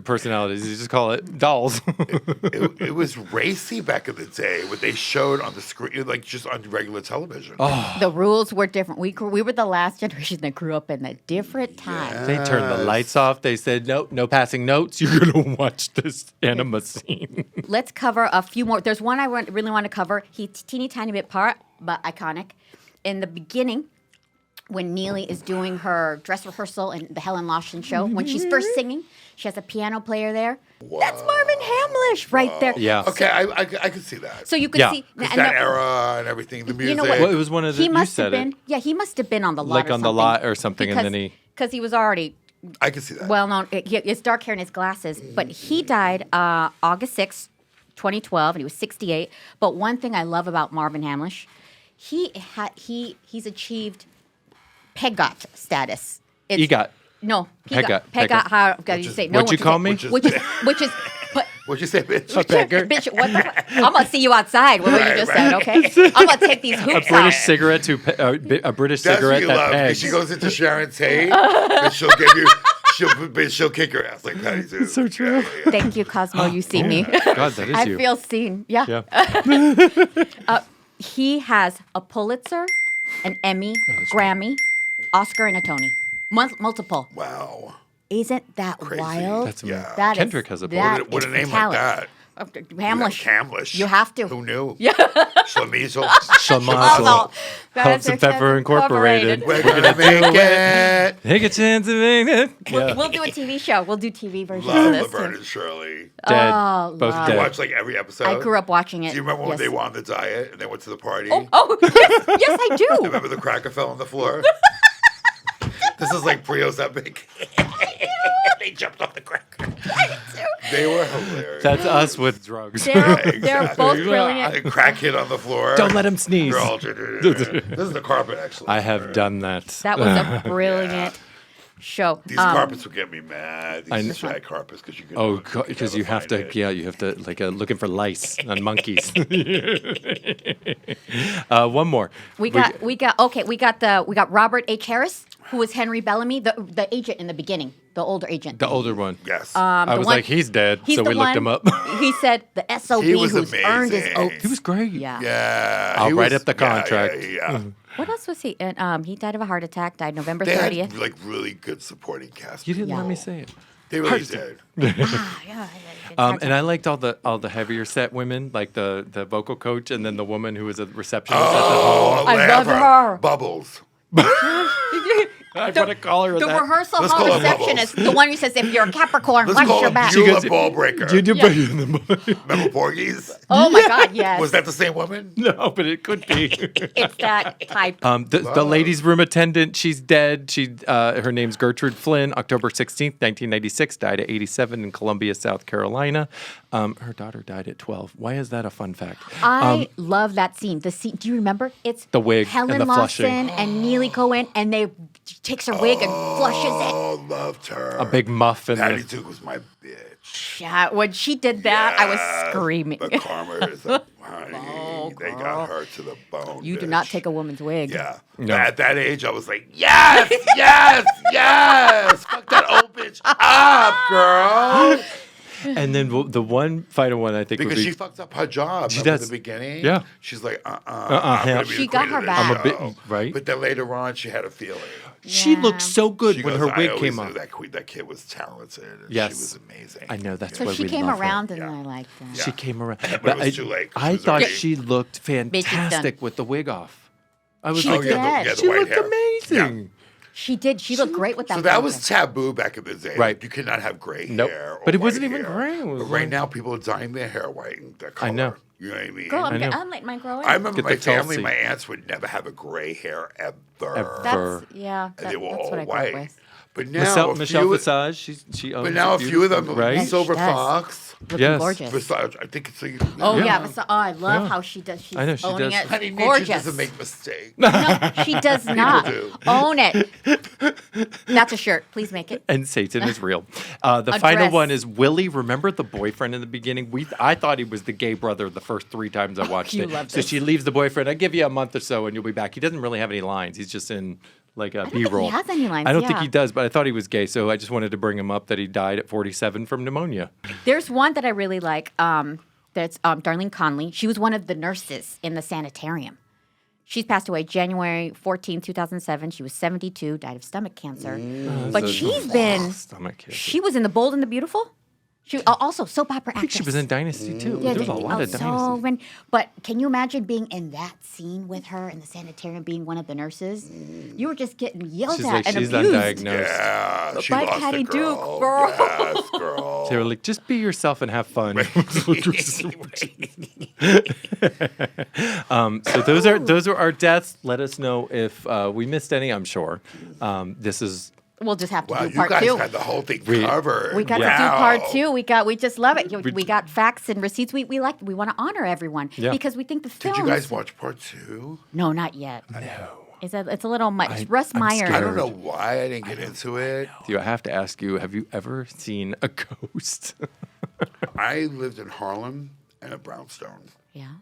personalities. You just call it dolls. It was racy back in the day. What they showed on the screen, like just on regular television. Oh. The rules were different. We were the last generation that grew up in a different time. They turned the lights off. They said, no passing notes. You're going to watch this anima scene. Let's cover a few more. There's one I really want to cover. He's teeny tiny bit part, but iconic. In the beginning, when Neely is doing her dress rehearsal in the Helen Lawson show, when she's first singing, she has a piano player there. That's Marvin Hamlish right there. Yeah. Okay, I can see that. So you could Yeah. see 'Cause and that the- era and everything, the music. You know what? Well, it was one of the, He you must said have been. it. Yeah, he must have been on the lot. Like or on the something. lot or something, and then because he was already I can see that. well known. It's dark hair and his glasses. But he died August 6th, 2012, and he was 68. But one thing I love about Marvin Hamlish, he's achieved PEGOT status. It's, EGOT. No, PEGOT. PEGOT. How do you say? No What'd one you can call say- me? Which is What'd you say, bitch? A beggar. Bitch, what the fuck? I'm gonna see you outside. What you just said, okay? I'm gonna take these A hoops British out. cigarette to a British That's what cigarette you that love. Because pegs. she goes into Sharon Tate, and she'll give you, she'll kick your ass like Patty too. So true. Thank you, Cosmo. You see me. God, that is I you. feel seen. Yeah. Yeah. He has a Pulitzer, an Emmy, Oh, Grammy, Oscar, and a Tony. Multiple. Wow. Isn't that Crazy. wild? That's Yeah. amazing. That is- Kendrick has a that Pulitzer. What a is name talent. like that. Hamlish. Camlish. You have to. Who knew? Yeah. Schlemizel. Shamazel. That Humps is and Pepper Incorporated. We're gonna make it. Take a chance to make it. Yeah. We'll do a TV show. We'll do TV versions of Love this Laverne too. and Shirley. Dead. Oh, Both love. You dead. watch like every episode. I grew up watching it. Do you remember when yes. they went on the diet and they went to the party? Oh, yes, I do. Remember the cracker fell on the floor? This is like pre-Ozempic. They jumped off the cracker. They were hilarious. That's us with drugs. They're both A brilliant. crack hit on the floor. Don't let him sneeze. Girl, this is the carpet, actually. I have done that. That was a brilliant show. These carpets would get me mad. I These know. shag carpets, because you can. Oh, because you have to, you have to, like, looking for lice on monkeys. One more. We got Robert H. Harris, who was Henry Bellamy, the agent in the beginning, the older agent. The older one. Yes. I the was one- like, he's dead, He's so the we looked one- him up. He said the SOB He was who's earned his amazing. oats. He was great. Yeah. Yeah. I'll he write was- up the contract. Yeah. What else was he? And he died of a heart attack. Died November They 30th. had like really good supporting cast. You didn't let people. me say it. They really did. And I liked all the heavier set women, like the vocal coach, and then the woman who was a receptionist at the hall. Oh, I love her. Bubbles. I want to call her The that. rehearsal Let's hall call her receptionist, the one who says, if you're a Capricorn, Let's watch call your her back. Beulah Ball Breaker. You do Remember Porgies? Oh my God, yes. Was that the same woman? No, but it could be. It's that type. The ladies' room attendant, she's dead. Her name's Gertrude Flynn. October 16th, 1996, died at 87 in Columbia, South Carolina. Her daughter died at 12. Why is that a fun fact? I love that scene. The scene. Do you remember? It's The wig Helen and the Lawson flushing. and Neely Cohen, and she takes her wig and flushes it. Oh, loved her. A big muff and Patty Duke was my bitch. Yeah, when she did that, I was Yes, screaming. But Karma is like, honey, they got her to the bone. You do bitch. not take a woman's wig. Yeah. No. At that age, I was like, yes, yes, yes. Fuck that old bitch up, girl. And then the one final one I think Because would be she fucked up her job. She Remember does. the beginning? Yeah. She's like, I'm yeah. gonna be She the got queen her of the back. I'm a bit- show. right. But then later on, she had a feeling. she Yeah. looked so good She when goes, her I wig always came knew up. that kid was talented. And Yes. She was amazing. I know, that's So why she we came love her. around, and Yeah. I liked that. She came around. But it was too late 'cause she I was thought already- she looked Bitch is done. fantastic with the wig off. I was She like, did. Yeah, the she white looked hair. amazing. She did. She looked great with that. So that wig. was taboo back in the day. Right. You could not have gray Nope. hair. Or But it wasn't white even hair. gray. It was But right like- now, people are dyeing their hair white and their color. I know. You know what I mean? Girl, I know. I'm letting mine grow in. I remember Get my the family, Tulsi. my aunts would never have a gray haar ever. Ever. That's yeah. And they were That's all what I grew up white. with. But now, Michelle a few, Visage, she owns but now a it few of them, beautifully, right? Silver She does. Fox, Looking Yes. gorgeous. Visage, I think it's like, Oh Yeah. yeah, I love Yeah. how she does. She's I know, she owning does. it. Honey, nature Gorgeous. doesn't make mistakes. No, she does not. do. Own it. That's a shirt. Please make it. And Satan is real. The A final dress. one is Willie. Remember the boyfriend in the beginning? I thought he was the gay brother the first 3 times I watched You it. love So this. she leaves the boyfriend. I give you a month or so and you'll be back. He doesn't really have any lines. He's just in like a think he B-roll. has any lines, I don't think yeah. he does, but I thought he was gay. So I just wanted to bring him up that he died at 47 from pneumonia. There's one that I really like. That's Darlene Conley. She was one of the nurses in the sanitarium. She's passed away January 14, 2007. She was 72, died of stomach cancer. But she's been. Stomach cancer. She was in The Bold and the Beautiful. She also soap opera I think actress. she was in Dynasty too. Yeah, There's a lot of so Dynasty. many. But can you imagine being in that scene with her in the sanitarium, being one of the nurses? You were just getting yelled She's at like, and she's abused. undiagnosed. Yeah, she By lost Patty it, girl. Duke, girl. Yes, girl. They were like, just be yourself and have fun. So those are our deaths. Let us know if we missed any. I'm sure. This is We'll just have to Wow, do you part guys 2. had the whole thing We- covered. We got to do Wow. part 2. We just love it. We got facts and receipts. We want to honor everyone Yeah. because we think the Did films. you guys watch part 2? No, not yet. no. It's a little much. Russ I'm Meyer. scared. I don't know why I didn't get into it. Do I have to ask you? Have you ever seen a ghost? I lived in Harlem and a brownstone. Yeah.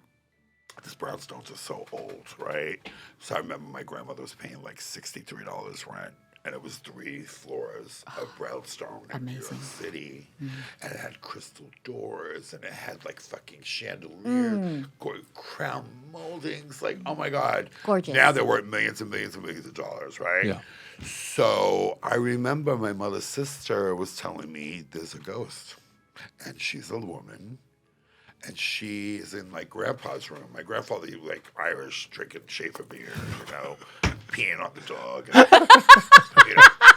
These brownstones are so old, right? So I remember my grandmother was paying like $63 rent. And it was 3 floors of brownstone in New York City. And it had crystal doors, and it had like fucking chandelier, crown moldings. Like, oh my God. Gorgeous. Now they're worth millions and millions and millions of dollars, right? Yeah. So I remember my mother's sister was telling me there's a ghost. And she's a woman. And she is in my grandpa's room. My grandfather, he was like Irish, drinking Schaefer beer, peeing on the dog,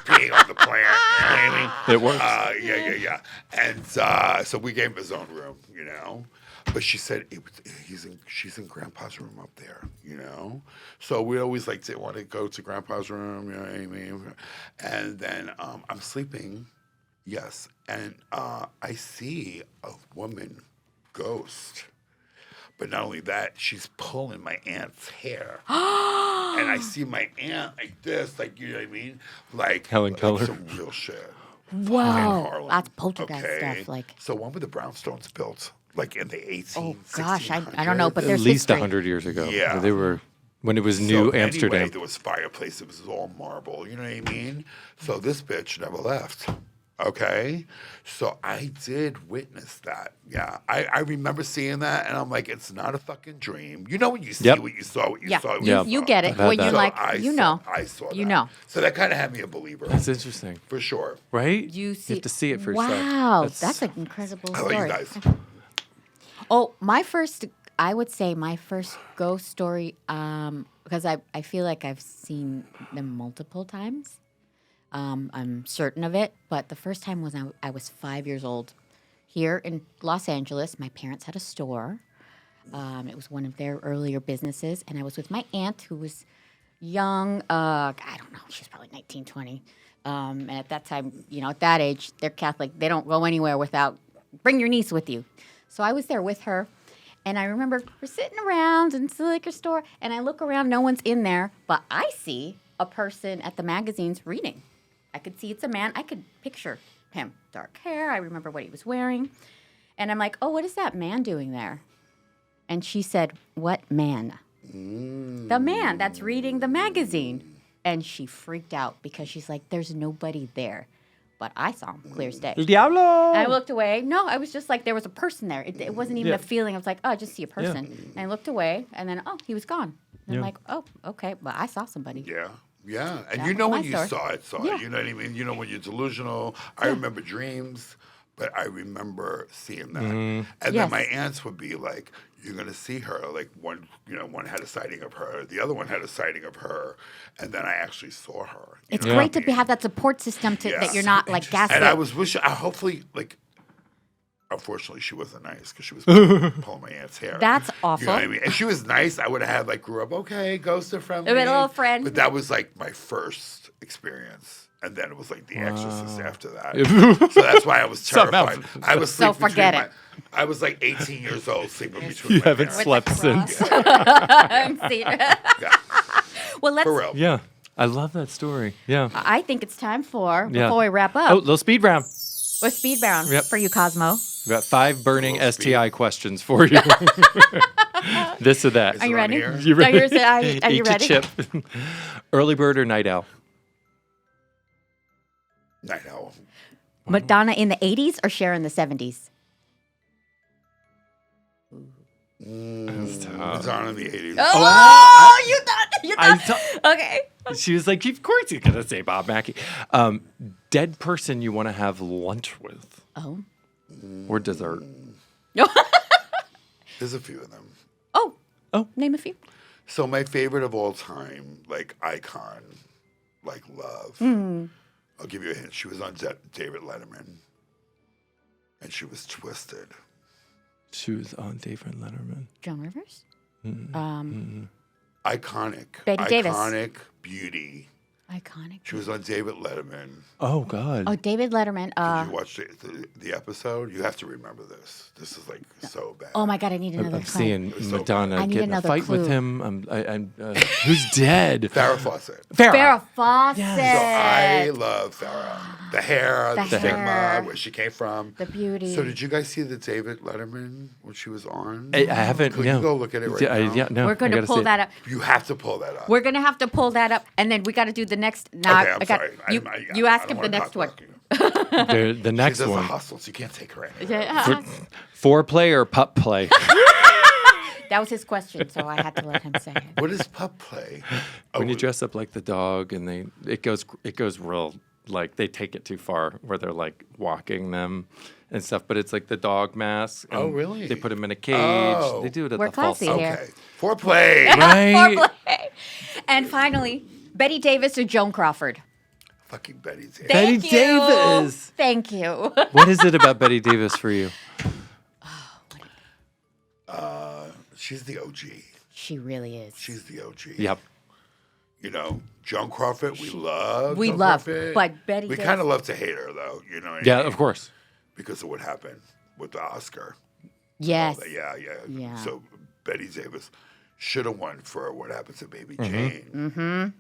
peeing on the plant. You know what I mean? It works. Yeah. And so we gave him his own room, But she said she's in Grandpa's room up there, So we always like to want to go to Grandpa's room, you know what I mean? And then I'm sleeping, yes, and I see a woman ghost. But not only that, she's pulling my aunt's hair. And I see my aunt like this, like, you know what I mean? Like, Helen Keller. Some real shit. Whoa. That's poltergeist stuff. Like, so when were the brownstones built? Like in the 1800s? oh gosh, I don't know, but At there's least history. 100 years ago. Yeah. They were when it was New Amsterdam. Anyway, there was fireplace. It was all marble. You know what I mean? So this bitch never left. Okay? So I did witness that. Yeah. I remember seeing that, and I'm like, it's not a fucking dream. You know when you see Yep. what you saw, what you Yeah, saw. What Yeah. you saw. get it I've had when that. you're So like, I saw you that. know. So that kind of had me a believer. That's interesting, For sure. right? You see, have to see it for yourself. Wow, that's an incredible How story. about you guys? Oh, I would say my first ghost story, because I feel like I've seen them multiple times. I'm certain of it, but the first time was I was 5 years old. Here in Los Angeles, my parents had a store. It was one of their earlier businesses, and I was with my aunt who was young. I don't know, she was probably 19, 20. And at that time, at that age, they're Catholic. They don't go anywhere without, bring your niece with you. So I was there with her, and I remember we're sitting around in the liquor store, and I look around, no one's in there, but I see a person at the magazines reading. I could see it's a man. I could picture him. Dark hair. I remember what he was wearing. And I'm like, oh, what is that man doing there? And she said, what man? The man that's reading the magazine. And she freaked out because she's like, there's nobody there. But I saw him clear as day. El Diablo! And I looked away. No, I was just like, there was a person there. It wasn't even Yeah. a feeling. I was like, oh, I just see a person. And I looked away, and then, oh, he was gone. And I'm like, oh, okay. But I saw somebody. Yeah. Yeah. And That you was know my when you story. saw it. Yeah. You know what I mean? You know when you're delusional. I remember dreams, but I remember seeing that. And then Yes. my aunts would be like, you're going to see her. Like one had a sighting of her. The other one had a sighting of her. And then I actually saw her. You It's know great what I to mean? have that support system that Yes. you're not like gaslit. And I was wishing, hopefully, like, unfortunately, she wasn't nice because she was pulling my aunt's hair. That's You know awful. what I mean? If she was nice, I would have had, like, grew up, okay, ghost are friendly. A little friend. But that was, like, my first experience. And then it was, like, The Exorcist after that. So that's why I was Something else. terrified. I was So sleeping forget between it. I was, like, 18 years old sleeping between You my haven't parents. slept since. See? Yeah, Well, for real. Yeah. I love that story. Yeah. I think it's time for, Yeah. before we wrap up, Oh, little speed round. with speed round Yep. for you, Cosmo. We got 5 burning Little STI questions for you. This or that. Are you it on ready? here? You ready? Are you Eat your ready? chip. Early bird or night owl? Night owl. Madonna in the 80s or Cher in the 70s? It's on in the 80s. Oh, you thought. I thought- Okay. She was like, of course you're going to say Bob Mackie. Dead person you want to have lunch with Oh. or dessert? There's a few of them. Oh. Name a few. So my favorite of all time, like icon, like love. I'll give you a hint. She was on David Letterman, and she was twisted. She was on David Letterman. Joan Rivers? Iconic. Betty Davis. Iconic beauty. Iconic. She was on David Letterman. Oh God. Oh, David Letterman. Did you watch the episode? You have to remember this. This is like so bad. Oh my God, I need another I'm clue. seeing so Madonna I need getting a another fight with clue. him. Who's dead? Farrah Fawcett. Farrah Fawcett. So I love Farrah. The hair, the stigma, hair. where she came from. The beauty. So did you guys see the David Letterman when she was on? I haven't. Could no. you go look at it right now? Yeah, no. We're going I to gotta pull see it. that up. You have to pull that up. We're going to have to pull that up, and then we got to do the next. Now, Okay, I'm sorry. You ask I him don't the wanna next one. talk about you. The next She does the one. hustle, so you can't take her in. Yeah. Foreplay or pup play? That was his question, so I had to let him say it. What is pup play? When you dress up like the dog and it goes real, like they take it too far where they're like walking them and stuff, but it's like the dog mask. Oh, and really? They put them in a cage. Oh. They do it at We're the false. classy here. Okay. Foreplay. Right? Foreplay. And finally, Betty Davis or Joan Crawford? Fucking Betty Davis. Betty Thank you. Davis. Thank you. What is it about Betty Davis for you? She's the OG. She really is. She's the OG. Yep. You know, Joan Crawford, we love. We Joan love, Crawford. but Betty We Davis- kind of love to hate her, though. You know what I Yeah, mean? of course. Because of what happened with the Oscar. Yes. Yeah. Yeah. So Betty Davis should have won for What Happened to Baby Mm-hmm. Jane.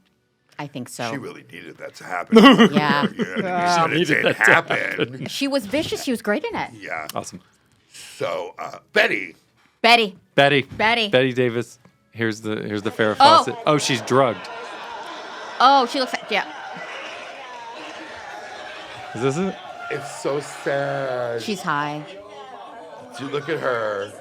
I think so. She really needed that to happen. Yeah. You know what I mean? But it didn't happen. She was vicious. She was great in it. Yeah. Awesome. So Betty. Betty. Betty Davis. Here's the Farrah Fawcett. Oh, she's drugged. Oh, she looks like, yeah. Is this it? It's so sad. She's high. You look at her.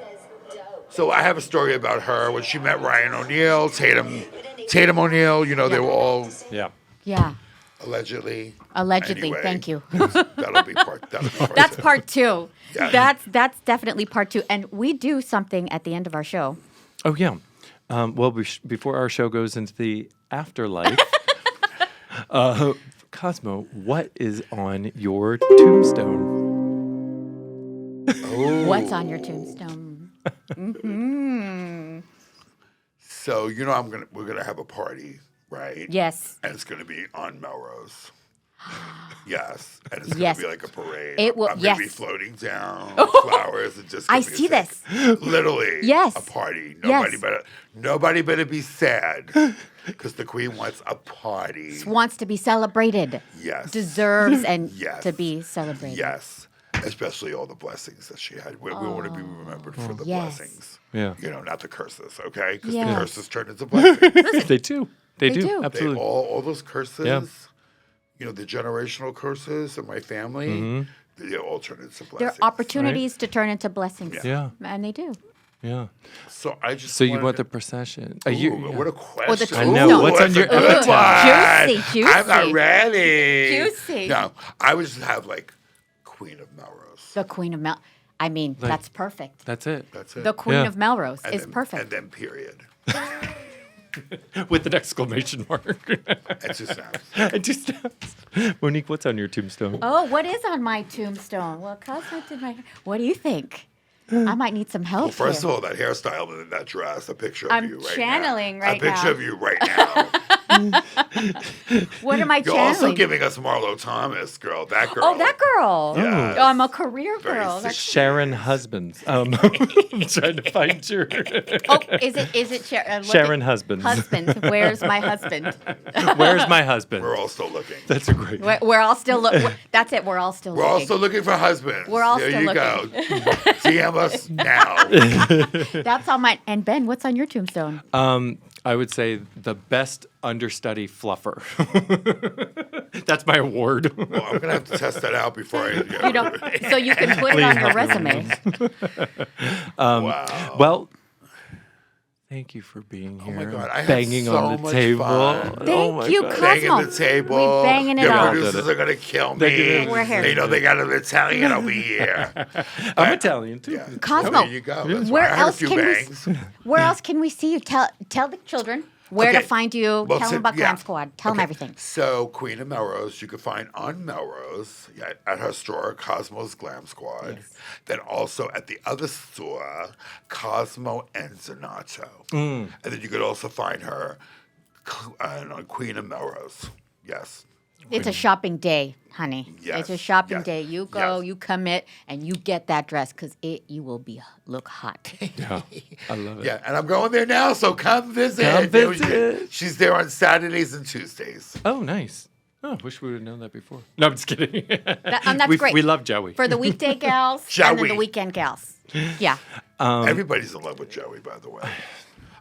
So I have a story about her when she met Ryan O'Neal, Tatum O'Neal. You know, they were all Yeah. Yeah. allegedly. Allegedly. Anyway, Thank you. That'll be part. That's part two. Yeah. That's definitely part two. And we do something at the end of our show. Oh yeah. Well, before our show goes into the afterlife, Cosmo, what is on your tombstone? What's on your tombstone? So you know, we're gonna have a party, right? Yes. And it's gonna be on Melrose. Yes, and it's gonna Yes. be like a parade. It will- I'm gonna be yes. floating down flowers and just. I gonna be see sick. this. Literally. Yes. A party. Yes. Nobody better be sad, because the Queen wants a party. Wants to be celebrated. Yes. Deserves and Yes. to be celebrated. Yes. Especially all the blessings that she had. We want to be remembered for the yes. blessings. Yeah. You know, not the curses, okay? Because Yes. the curses turn into blessings. They do. They do. do. Absolutely. All those curses, Yeah. you know, the generational curses in my family, Mm-hmm. they all turn into blessings. There are opportunities to turn into blessings. Yeah. And they do. Yeah. So I just So you wanted want the to- procession? Ooh, what a question! I know. What's on your Good epitaph? one. Juicy, I'm not juicy. ready. Juicy. No, I would just have like Queen of Melrose. The Queen of I mean, that's perfect. That's it. That's it. The Queen Yeah. of Melrose And is then- perfect. And then period. With an exclamation mark. It just sounds. It just Monique, what's on your tombstone? Oh, what is on my tombstone? Well, Cosmo did my. What do you think? I might need some help. Well, first here. of all, that hairstyle and that dress, a picture of I'm you right channeling now. right A picture now. of you right now. What am I You're channeling? also giving us Marlo Thomas, girl. That girl. Oh, that girl. Yes. Oh, I'm a career Very girl. sexy. That's, Sharon Husbands. I'm trying to find your oh, is it Sharon? Sharon Husbands. Husband. Where's my husband? Where's my husband? We're all still looking. That's a great. We're all still that's it. We're all still We're all looking. still looking for husbands. We're all there still you looking. go. DM us now. That's on mine. And Ben, what's on your tombstone? I would say the best understudy fluffer. That's my award. Well, I'm gonna have to test that out before I. You know, so you can put it on your resume. Wow. Well, thank you for being here. Oh my God, I had banging so on the much table. fun. Oh Thank my you, God. Banging Cosmo. the table. We banging it Your up. producers are gonna kill They're me. gonna- We're here. They know they got an Italian over here. I'm Italian too. Yeah. Cosmo, There you go. That's where why I had else a few can bangs. Where else can we see you? Tell the children where to Okay. find you. Well, tell them about Glam Squad. Tell them Okay. everything. So, Queen of Melrose, you can find on Melrose at her store, Cosmo's Glam Squad. Yes. Then also at the other store, Cosmo and Zanato. And then you could also find her on Queen of Melrose. Yes. It's a shopping day, honey. Yes, It's a shopping yes, day. You go, yes. you commit, and you get that dress because you will look hot. Yeah, I love it. Yeah, and I'm going there now, so come visit. Come visit. She's there on Saturdays and Tuesdays. Oh, nice. Oh, wish we would have known that before. No, I'm just kidding. That's great. We love Joey. For the weekday gals and then the Joey. weekend gals. Yeah. Everybody's in love with Joey, by the way.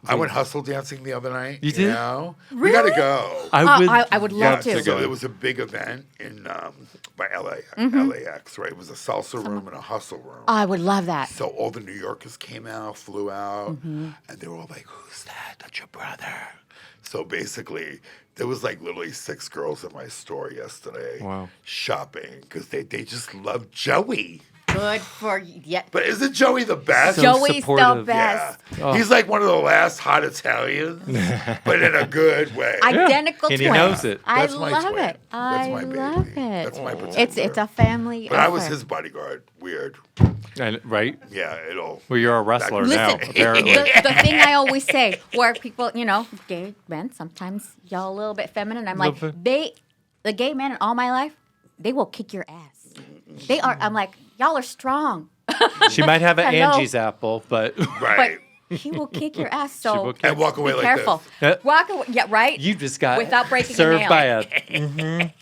I went hustle dancing the other night. You did? Know? We got to go. I would love to. So there was a big event in by LAX, right? It was a salsa room and a hustle room. I would love that. So all the New Yorkers came out, flew out, and they were all like, "Who's that? That's your brother." So basically, there was like literally 6 girls in my store yesterday shopping because they just love Joey. Good for you. Yeah. But isn't Joey the best? So Joey's the supportive. best. Yeah. He's like one of the last hot Italians, but in a good way. Identical And twins. he knows it. I That's my love twin. it. That's I my baby. love it. That's my protector. It's a family. But I was affair. his bodyguard. Weird. And, right? Yeah, it'll. Well, you're a wrestler now, Listen, apparently. the thing I always say, where people, gay men, sometimes y'all a little bit feminine. I'm like, Little the gay men in all my life, they will kick your ass. They are. I'm like, y'all are strong. She might have an Hello. Angie's apple, but Right. But he will kick your ass. She will So kick- And walk away be like careful. this. Walk away. Yeah, right. you just got Without breaking a served nail. by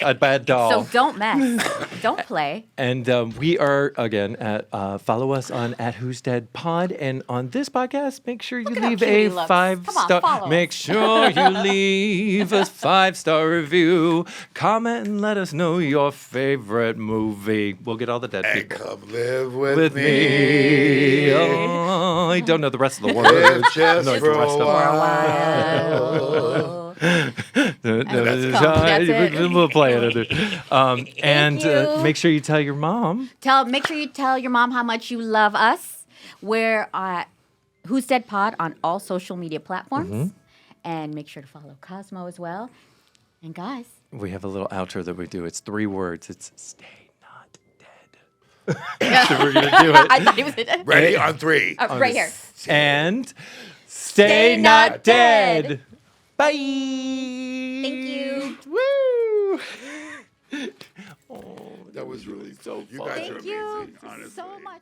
a bad doll. So don't mess. Don't play. And we are, again, at follow us on @whosdeadpod. And on this podcast, make sure you Look at how leave cute a he looks. 5-star. Come on, follow Make us. sure you leave a 5-star review. Comment and let us know your favorite movie. We'll get all the dead And people come live with, with me. Oh, I don't know the rest of the Live words. just No, for the a rest of while. That's it. We'll play it. And you. make sure you tell your mom. Make sure you tell your mom how much you love us. We're at Who's Dead Pod on all social media platforms. And make sure to follow Cosmo as well. And guys, We have a little outro that we do. It's 3 words. It's stay not dead. So we're going to do it. I thought he was Ready on 3. right here. And Stay not not dead. dead. Bye. Thank you. Woo. That was really so You fun. guys are Thank amazing, you honestly. so much.